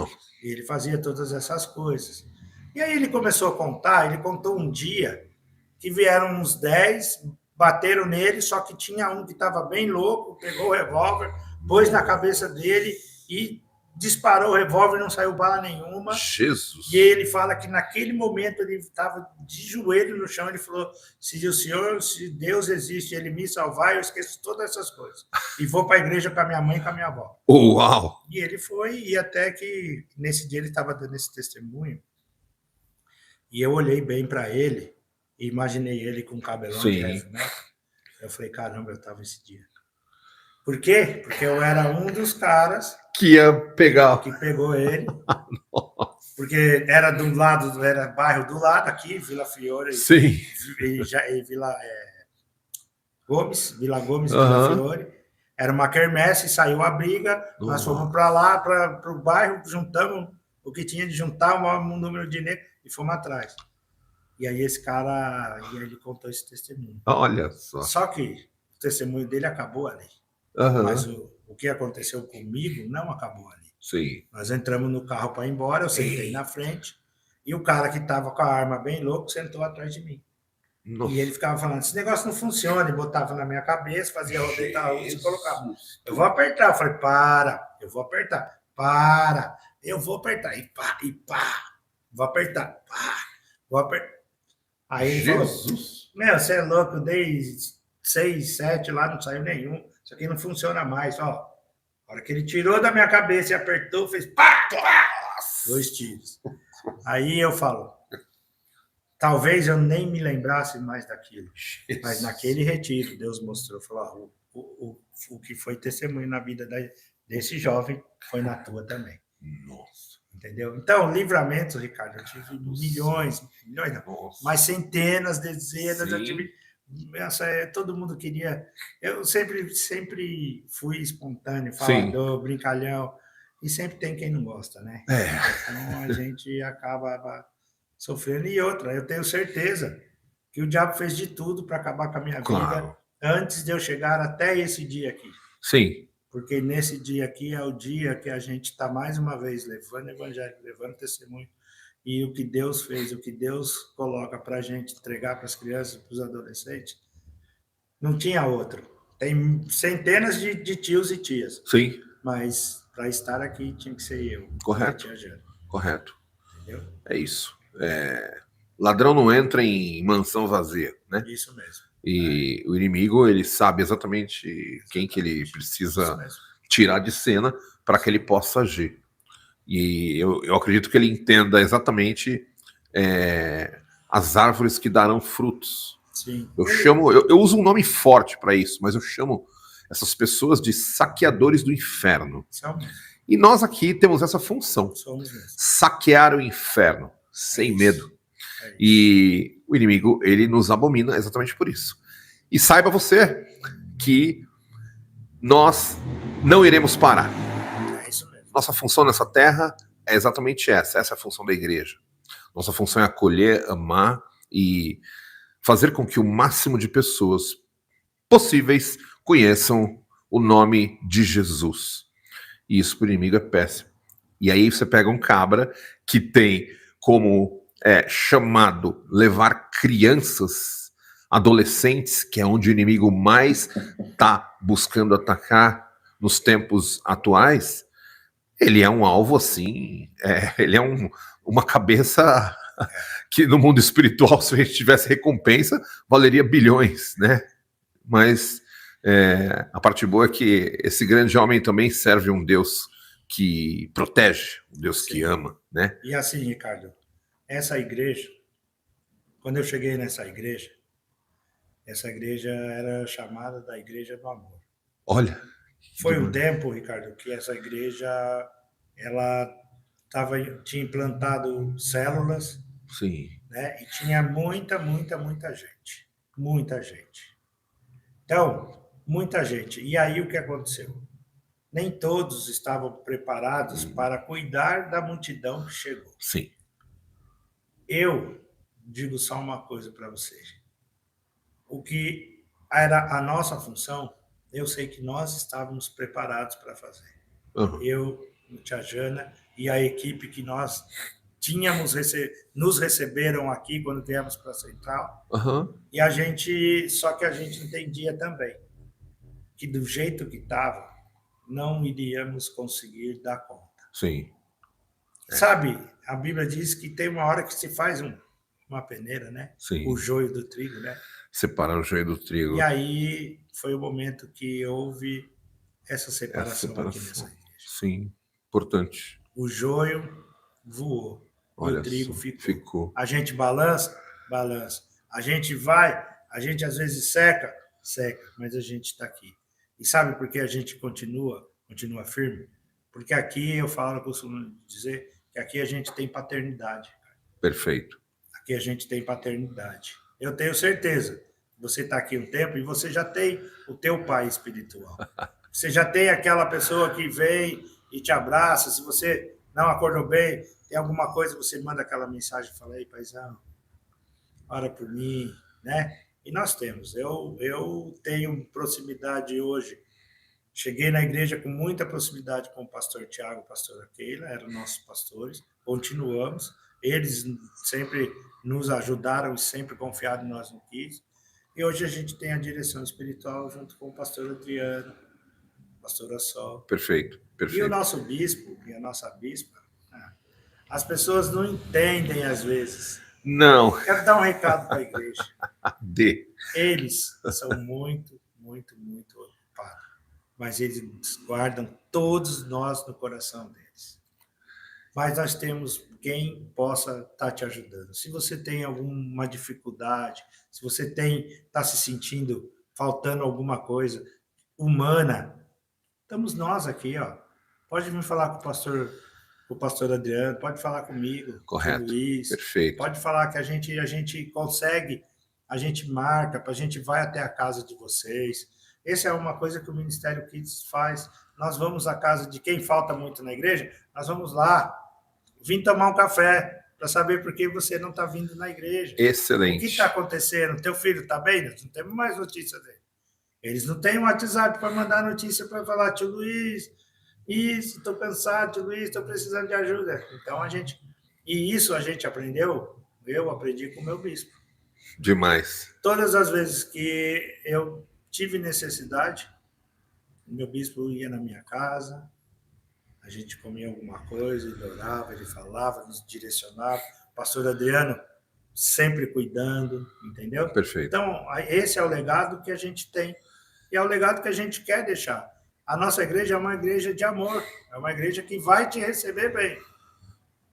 B: e ele fazia todas essas coisas. E aí ele começou a contar, ele contou um dia que vieram uns 10, bateram nele, só que tinha um que estava bem louco, pegou o revólver, pôs na cabeça dele e disparou o revólver, não saiu bala nenhuma.
A: Jesus.
B: E ele fala que naquele momento ele estava de joelho no chão, ele falou: se Deus existe, ele me salvar, eu esqueço todas essas coisas. E vou para a igreja com a minha mãe e com a minha avó.
A: Uau!
B: E ele foi, e até que nesse dia ele estava dando esse testemunho, e eu olhei bem para ele, e imaginei ele com cabelão de heavy metal. Eu falei: caramba, eu estava esse dia. Por quê? Porque eu era um dos caras
A: que ia pegar,
B: que pegou ele. Porque era era bairro do lado aqui, Vila Fiore.
A: Sim.
B: E Vila Gomes, Vila Fiore. Era uma quermesse, saiu a briga, nós fomos para lá, para o bairro, juntamos o que tinha de juntar, um número de negros, e fomos atrás. E aí ele contou esse testemunho.
A: Olha só.
B: Só que o testemunho dele acabou ali. Mas o que aconteceu comigo não acabou ali.
A: Sim.
B: Nós entramos no carro para ir embora, eu sentei na frente, e o cara que estava com a arma bem louco sentou atrás de mim. Nossa. E ele ficava falando: esse negócio não funciona, e botava na minha cabeça, fazia rodeta russa e colocava: eu vou apertar. Eu falei: para, eu vou apertar. Para, eu vou apertar. E pá, vou apertar. Pá, vou apertar. Aí ele falou: meu, você é louco, eu dei 6, 7 lá, não saiu nenhum. Isso aqui não funciona mais, ó. A hora que ele tirou da minha cabeça e apertou, fez pá, 2 tiros. Aí eu falo: talvez eu nem me lembrasse mais daquilo. Mas naquele retiro, Deus mostrou, falou: o que foi testemunho na vida desse jovem foi na tua também.
A: Nossa.
B: Entendeu? Então, livramentos, Ricardo, eu tive milhões não, mas centenas, dezenas, eu tive. Todo mundo queria. Eu sempre fui espontâneo, falador, brincalhão, e sempre tem quem não gosta, né? Então a gente acaba sofrendo. E outra, eu tenho certeza que o diabo fez de tudo para acabar com a minha vida antes de eu chegar até esse dia aqui.
A: Sim.
B: Porque nesse dia aqui é o dia que a gente está mais uma vez levando evangelho, levando testemunho. E o que Deus fez, o que Deus coloca para a gente entregar para as crianças, para os adolescentes, não tinha outro. Tem centenas de tios e tias.
A: Sim.
B: Mas para estar aqui tinha que ser eu.
A: Correto. Correto.
B: Entendeu?
A: É isso. Ladrão não entra em mansão vazia, né?
B: Isso mesmo.
A: E o inimigo, ele sabe exatamente quem que ele precisa tirar de cena para que ele possa agir. E eu acredito que ele entenda exatamente as árvores que darão frutos.
B: Sim.
A: Eu uso um nome forte para isso, mas eu chamo essas pessoas de saqueadores do inferno. E nós aqui temos essa função: saquear o inferno sem medo. E o inimigo, ele nos abomina exatamente por isso. E saiba você que nós não iremos parar.
B: É isso mesmo.
A: Nossa função nessa terra é exatamente essa. Essa é a função da igreja. Nossa função é acolher, amar e fazer com que o máximo de pessoas possíveis conheçam o nome de Jesus. E isso para o inimigo é péssimo. E aí você pega um cabra que tem como chamado levar crianças, adolescentes, que é onde o inimigo mais está buscando atacar nos tempos atuais. Ele é um alvo assim, ele é uma cabeça que no mundo espiritual, se a gente tivesse recompensa, valeria bilhões, né? Mas a parte boa é que esse grande homem também serve um Deus que protege, um Deus que ama, né?
B: E assim, Ricardo, essa igreja, quando eu cheguei nessa igreja, essa igreja era chamada da Igreja do Amor.
A: Olha.
B: Foi um tempo, Ricardo, que essa igreja ela tinha implantado células.
A: Sim.
B: Né? E tinha muita gente. Muita gente. Então, muita gente. E aí o que aconteceu? Nem todos estavam preparados para cuidar da multidão que chegou.
A: Sim.
B: Eu digo só uma coisa para vocês. O que era a nossa função, eu sei que nós estávamos preparados para fazer.
A: Uhum.
B: Eu, Tia Jana e a equipe que nós nos receberam aqui quando viemos para a Central.
A: Uhum.
B: E só que a gente entendia também que do jeito que estava, não iríamos conseguir dar conta.
A: Sim.
B: Sabe, a Bíblia diz que tem uma hora que se faz uma peneira, né?
A: Sim.
B: O joio do trigo, né?
A: Separar o joio do trigo.
B: E aí foi o momento que houve essa separação aqui nessa igreja.
A: Sim, importante.
B: O joio voou.
A: Olha,
B: e o trigo ficou. A gente balança. A gente vai, a gente às vezes seca, mas a gente está aqui. E sabe por que a gente continua firme? Porque aqui eu costumo dizer que aqui a gente tem paternidade.
A: Perfeito.
B: Aqui a gente tem paternidade. Eu tenho certeza. Você está aqui um tempo e você já tem o teu pai espiritual. Você já tem aquela pessoa que vem e te abraça. Se você não acordou bem, tem alguma coisa, você manda aquela mensagem e fala: ei, paizão, ora por mim, né? E nós temos. Eu tenho proximidade hoje. Cheguei na igreja com muita proximidade com o pastor Tiago e a pastora Keila, eram nossos pastores. Continuamos. Eles sempre nos ajudaram e sempre confiaram em nós no quis. E hoje a gente tem a direção espiritual junto com o pastor Adriano, pastora Sol.
A: Perfeito.
B: E o nosso bispo e a nossa bispa, as pessoas não entendem às vezes.
A: Não.
B: Quero dar um recado para a igreja.
A: Eles
B: são muito ocupados, mas eles guardam todos nós no coração deles. Mas nós temos quem possa estar te ajudando. Se você tem alguma dificuldade, se você está se sentindo faltando alguma coisa humana, estamos nós aqui, ó. Pode vir falar com o pastor Adriano, pode falar comigo,
A: correto,
B: com o Luiz,
A: perfeito.
B: Pode falar que a gente consegue, a gente marca, a gente vai até a casa de vocês. Essa é uma coisa que o Ministério Kids faz. Nós vamos à casa de quem falta muito na igreja, nós vamos lá, vim tomar um café para saber por que você não está vindo na igreja.
A: Excelente.
B: O que está acontecendo? Teu filho está bem? Nós não temos mais notícia dele. Eles não têm um WhatsApp para mandar notícia para falar: tio Luiz, estou cansado, tio Luiz, estou precisando de ajuda. Então isso a gente aprendeu, eu aprendi com o meu bispo.
A: Demais.
B: Todas as vezes que eu tive necessidade, o meu bispo ia na minha casa, a gente comia alguma coisa, ele orava, ele falava, nos direcionava. Pastor Adriano, sempre cuidando, entendeu?
A: Perfeito.
B: Então, esse é o legado que a gente tem e é o legado que a gente quer deixar. A nossa igreja é uma igreja de amor, é uma igreja que vai te receber bem.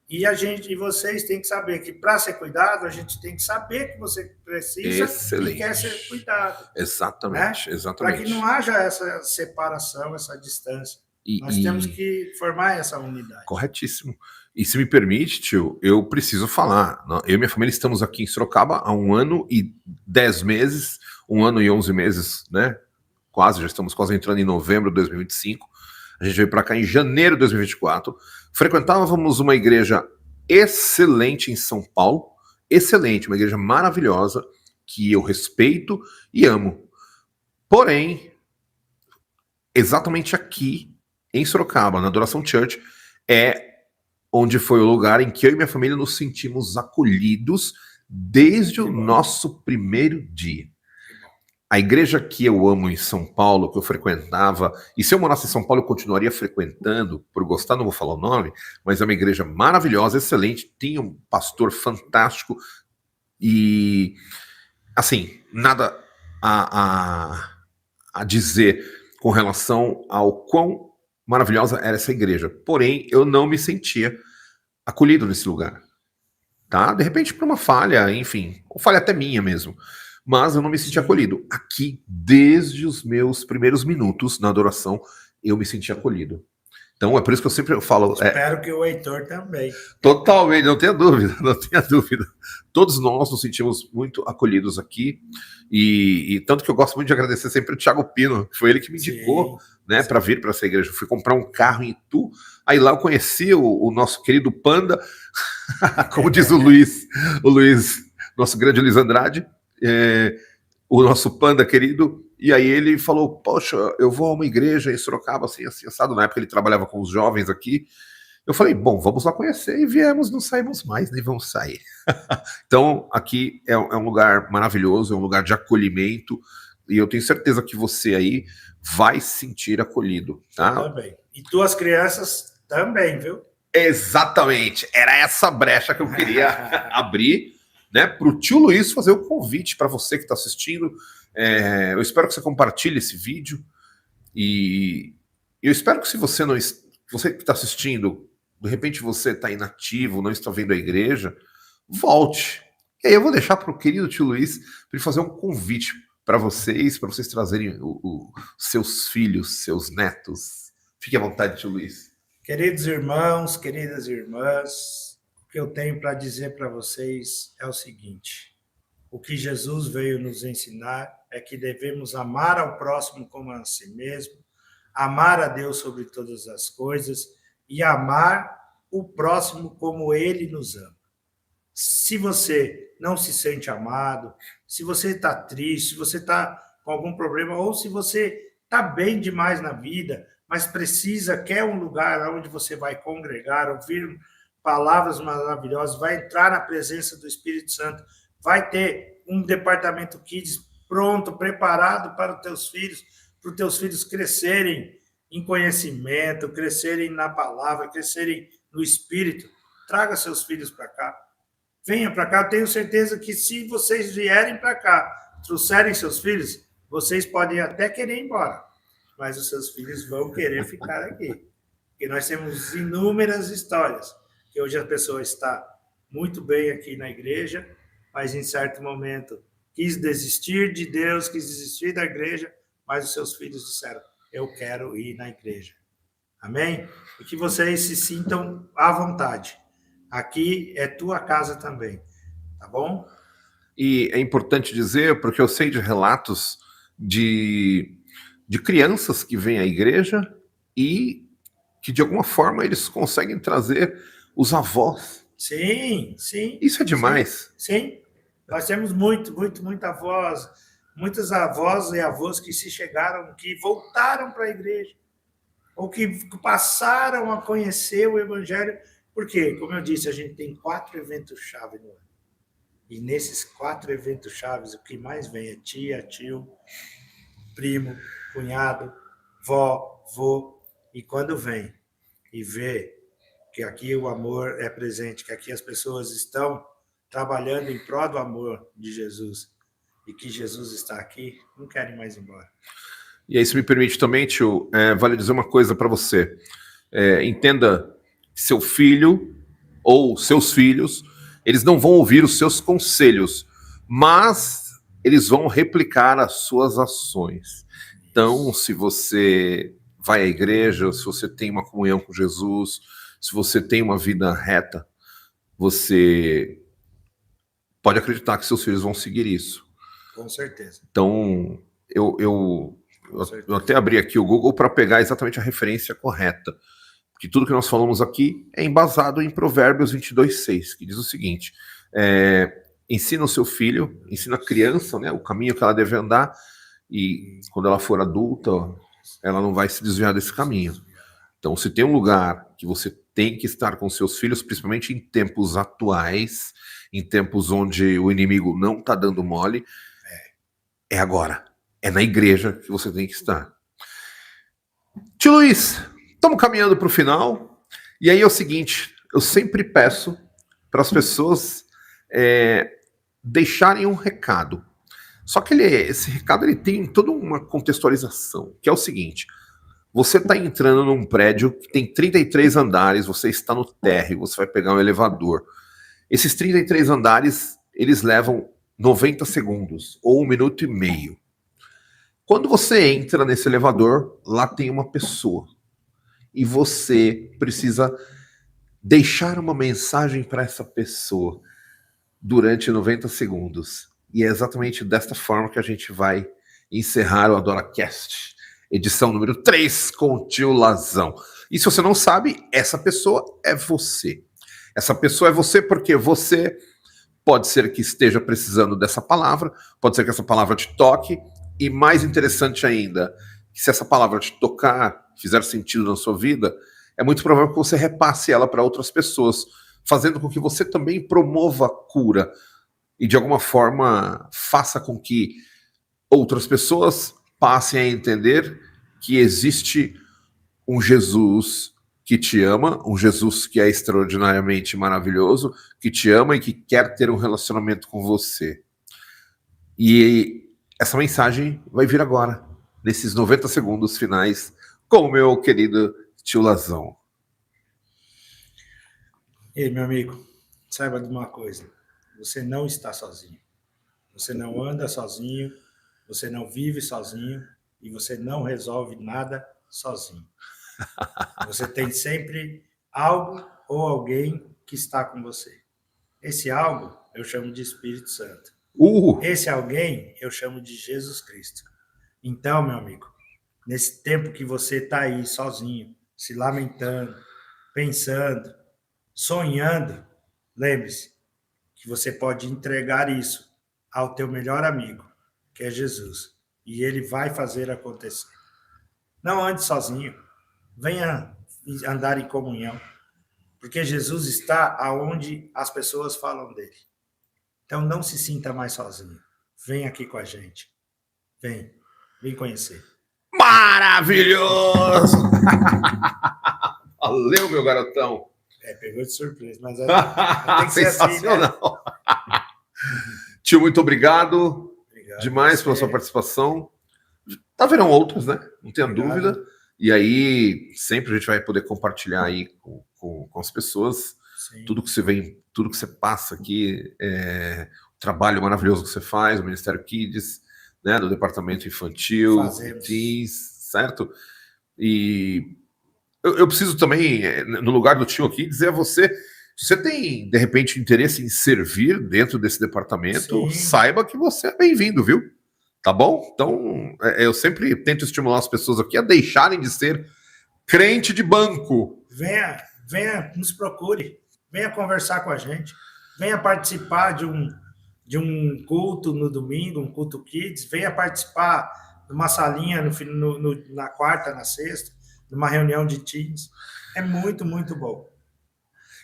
B: E vocês têm que saber que para ser cuidado, a gente tem que saber que você precisa
A: Excelente.
B: e quer ser cuidado.
A: Exatamente,
B: né?
A: exatamente.
B: Para que não haja essa separação, essa distância. Nós temos que formar essa unidade.
A: Corretíssimo. E se me permite, tio, eu preciso falar. Eu e minha família estamos aqui em Sorocaba há 1 ano e 10 meses, 1 ano e 11 meses, né? Já estamos quase entrando em novembro de 2025. A gente veio para cá em janeiro de 2024. Frequentávamos uma igreja excelente em São Paulo, excelente, uma igreja maravilhosa, que eu respeito e amo. Porém, exatamente aqui, em Sorocaba, na Adoração Church, é onde foi o lugar em que eu e minha família nos sentimos acolhidos desde o nosso primeiro dia. A igreja que eu amo em São Paulo, que eu frequentava, e se eu morasse em São Paulo eu continuaria frequentando, por gostar não vou falar o nome, mas é uma igreja maravilhosa, excelente, tinha um pastor fantástico e, assim, nada a dizer com relação ao quão maravilhosa era essa igreja. Porém, eu não me sentia acolhido nesse lugar. Tá? De repente, por uma falha, enfim, ou falha até minha mesmo. Mas eu não me senti acolhido. Aqui, desde os meus primeiros minutos na adoração, eu me senti acolhido. Então, é por isso que eu sempre falo...
B: Espero que o Heitor também.
A: Totalmente, não tenha dúvida, não tenha dúvida. Todos nós nos sentimos muito acolhidos aqui. E tanto que eu gosto muito de agradecer sempre o Thiago Pino, que foi ele que me indicou, né, para vir para essa igreja. Eu fui comprar um carro em Itu, aí lá eu conheci o nosso querido Panda, como diz o Luiz, nosso grande Luiz Andrade, o nosso Panda querido, e aí ele falou, poxa, eu vou a uma igreja em Sorocaba, assim, assado, na época ele trabalhava com os jovens aqui. Eu falei, bom, vamos lá conhecer, e viemos, não saímos mais, nem vamos sair. Então, aqui é um lugar maravilhoso, é um lugar de acolhimento, e eu tenho certeza que você aí vai se sentir acolhido, tá?
B: Eu também. E tuas crianças também, viu?
A: Exatamente, era essa brecha que eu queria abrir, né, para o tio Luiz fazer o convite para você que está assistindo. Eu espero que você compartilhe esse vídeo, e eu espero que se você não... Você que está assistindo, de repente você está inativo, não está vendo a igreja, volte. E aí eu vou deixar para o querido tio Luiz para ele fazer um convite para vocês trazerem seus filhos, seus netos. Fique à vontade, tio Luiz.
B: Queridos irmãos, queridas irmãs, o que eu tenho para dizer para vocês é o seguinte: o que Jesus veio nos ensinar é que devemos amar ao próximo como a si mesmo, amar a Deus sobre todas as coisas e amar o próximo como Ele nos ama. Se você não se sente amado, se você está triste, se você está com algum problema, ou se você está bem demais na vida, mas quer um lugar onde você vai congregar, ouvir palavras maravilhosas, vai entrar na presença do Espírito Santo, vai ter um departamento Kids pronto, preparado para os teus filhos crescerem em conhecimento, crescerem na palavra, crescerem no Espírito. Traga seus filhos para cá. Venha para cá. Eu tenho certeza que se vocês vierem para cá, trouxerem seus filhos, vocês podem até querer ir embora, mas os seus filhos vão querer ficar aqui. Porque nós temos inúmeras histórias, que hoje a pessoa está muito bem aqui na igreja, mas em certo momento quis desistir de Deus, quis desistir da igreja, mas os seus filhos disseram, eu quero ir na igreja. Amém? E que vocês se sintam à vontade. Aqui é tua casa também, tá bom?
A: E é importante dizer, porque eu sei de relatos de crianças que vêm à igreja e que, de alguma forma, eles conseguem trazer os avós.
B: Sim, sim.
A: Isso é demais.
B: Sim. Nós temos muita avós, muitas avós e avós que se chegaram, que voltaram para a igreja, ou que passaram a conhecer o Evangelho, porque, como eu disse, a gente tem 4 eventos-chave no ano. E nesses 4 eventos-chave, o que mais vem é tia, tio, primo, cunhado, vó, vô. E quando vem e vê que aqui o amor é presente, que aqui as pessoas estão trabalhando em prol do amor de Jesus e que Jesus está aqui, não querem mais ir embora.
A: E aí, se me permite também, tio, vale dizer uma coisa para você. Entenda que seu filho ou seus filhos, eles não vão ouvir os seus conselhos, mas eles vão replicar as suas ações. Então, se você vai à igreja, se você tem uma comunhão com Jesus, se você tem uma vida reta, você pode acreditar que seus filhos vão seguir isso.
B: Com certeza.
A: Então, eu até abri aqui o Google para pegar exatamente a referência correta. Porque tudo que nós falamos aqui é embasado em Provérbios 22:6, que diz o seguinte: ensina o seu filho, ensina a criança, né, o caminho que ela deve andar, e quando ela for adulta, ela não vai se desviar desse caminho. Então, se tem um lugar que você tem que estar com seus filhos, principalmente em tempos atuais, em tempos onde o inimigo não está dando mole, é agora. É na igreja que você tem que estar. Tio Luiz, estamos caminhando para o final. E aí é o seguinte, eu sempre peço para as pessoas deixarem um recado. Só que esse recado ele tem toda uma contextualização, que é o seguinte: você está entrando num prédio que tem 33 andares, você está no térreo, você vai pegar um elevador. Esses 33 andares, eles levam 90 segundos, ou 1 minuto e meio. Quando você entra nesse elevador, lá tem uma pessoa. E você precisa deixar uma mensagem para essa pessoa durante 90 segundos. E é exatamente desta forma que a gente vai encerrar o AdoraCast, edição número 3, com o tio Lazão. E se você não sabe, essa pessoa é você. Essa pessoa é você porque você pode ser que esteja precisando dessa palavra, pode ser que essa palavra te toque, e mais interessante ainda, que se essa palavra te tocar, fizer sentido na sua vida, é muito provável que você repasse ela para outras pessoas, fazendo com que você também promova a cura e de alguma forma faça com que outras pessoas passem a entender que existe um Jesus que te ama, um Jesus que é extraordinariamente maravilhoso, que te ama e que quer ter um relacionamento com você. E essa mensagem vai vir agora, nesses 90 segundos finais, com o meu querido tio Lazão.
B: Ei, meu amigo, saiba de uma coisa: você não está sozinho. Você não anda sozinho, você não vive sozinho e você não resolve nada sozinho. Você tem sempre algo ou alguém que está com você. Esse algo eu chamo de Espírito Santo. Esse alguém eu chamo de Jesus Cristo. Então, meu amigo, nesse tempo que você está aí sozinho, se lamentando, pensando, sonhando, lembre-se que você pode entregar isso ao teu melhor amigo, que é Jesus, e ele vai fazer acontecer. Não ande sozinho, venha andar em comunhão, porque Jesus está aonde as pessoas falam dele. Então não se sinta mais sozinho. Vem aqui com a gente. Vem conhecer.
A: Maravilhoso! Valeu, meu garotão.
B: Pegou de surpresa, mas tem que ser
A: sensacional. Assim, né? Tio, muito obrigado. Demais pela sua participação. Haverão outros, né? Não tenha dúvida. E aí, sempre a gente vai poder compartilhar aí com as pessoas. Sim. Tudo que você vem, tudo que você passa aqui, o trabalho maravilhoso que você faz, o Ministério Kids, né, do departamento infantil, teens, certo? E eu preciso também, no lugar do tio aqui, dizer a você, se você tem, de repente, interesse em servir dentro desse departamento, sim, saiba que você é bem-vindo, viu? Tá bom? Então, eu sempre tento estimular as pessoas aqui a deixarem de ser crente de banco.
B: Venha, nos procure. Venha conversar com a gente. Venha participar de um culto no domingo, um culto kids. Venha participar de uma salinha na quarta, na sexta, de uma reunião de teens. É muito, muito bom.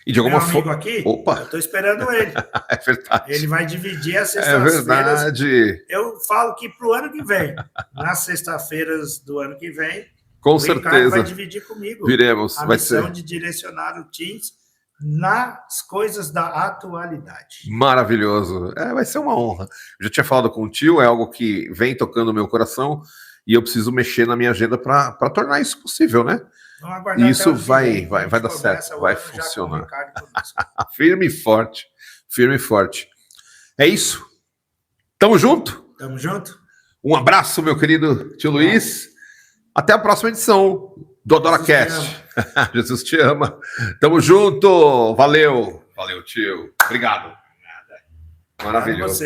A: E de alguma forma
B: aqui,
A: opa,
B: eu estou esperando ele.
A: É verdade.
B: Ele vai dividir as sextas-feiras.
A: É verdade.
B: Eu falo que para o ano que vem, nas sextas-feiras do ano que vem,
A: com
B: o
A: certeza
B: Ricardo vai dividir comigo
A: viremos.
B: a missão de direcionar o teens nas coisas da atualidade.
A: Maravilhoso. Vai ser uma honra. Eu já tinha falado com o tio, é algo que vem tocando no meu coração e eu preciso mexer na minha agenda para tornar isso possível, né? E isso vai dar certo, vai funcionar. Firme e forte, firme e forte. É isso. Tamo junto?
B: Tamo junto.
A: Um abraço, meu querido tio Luiz. Até a próxima edição do AdoraCast. Jesus te ama. Tamo junto. Valeu. Valeu, tio. Obrigado. Maravilhoso.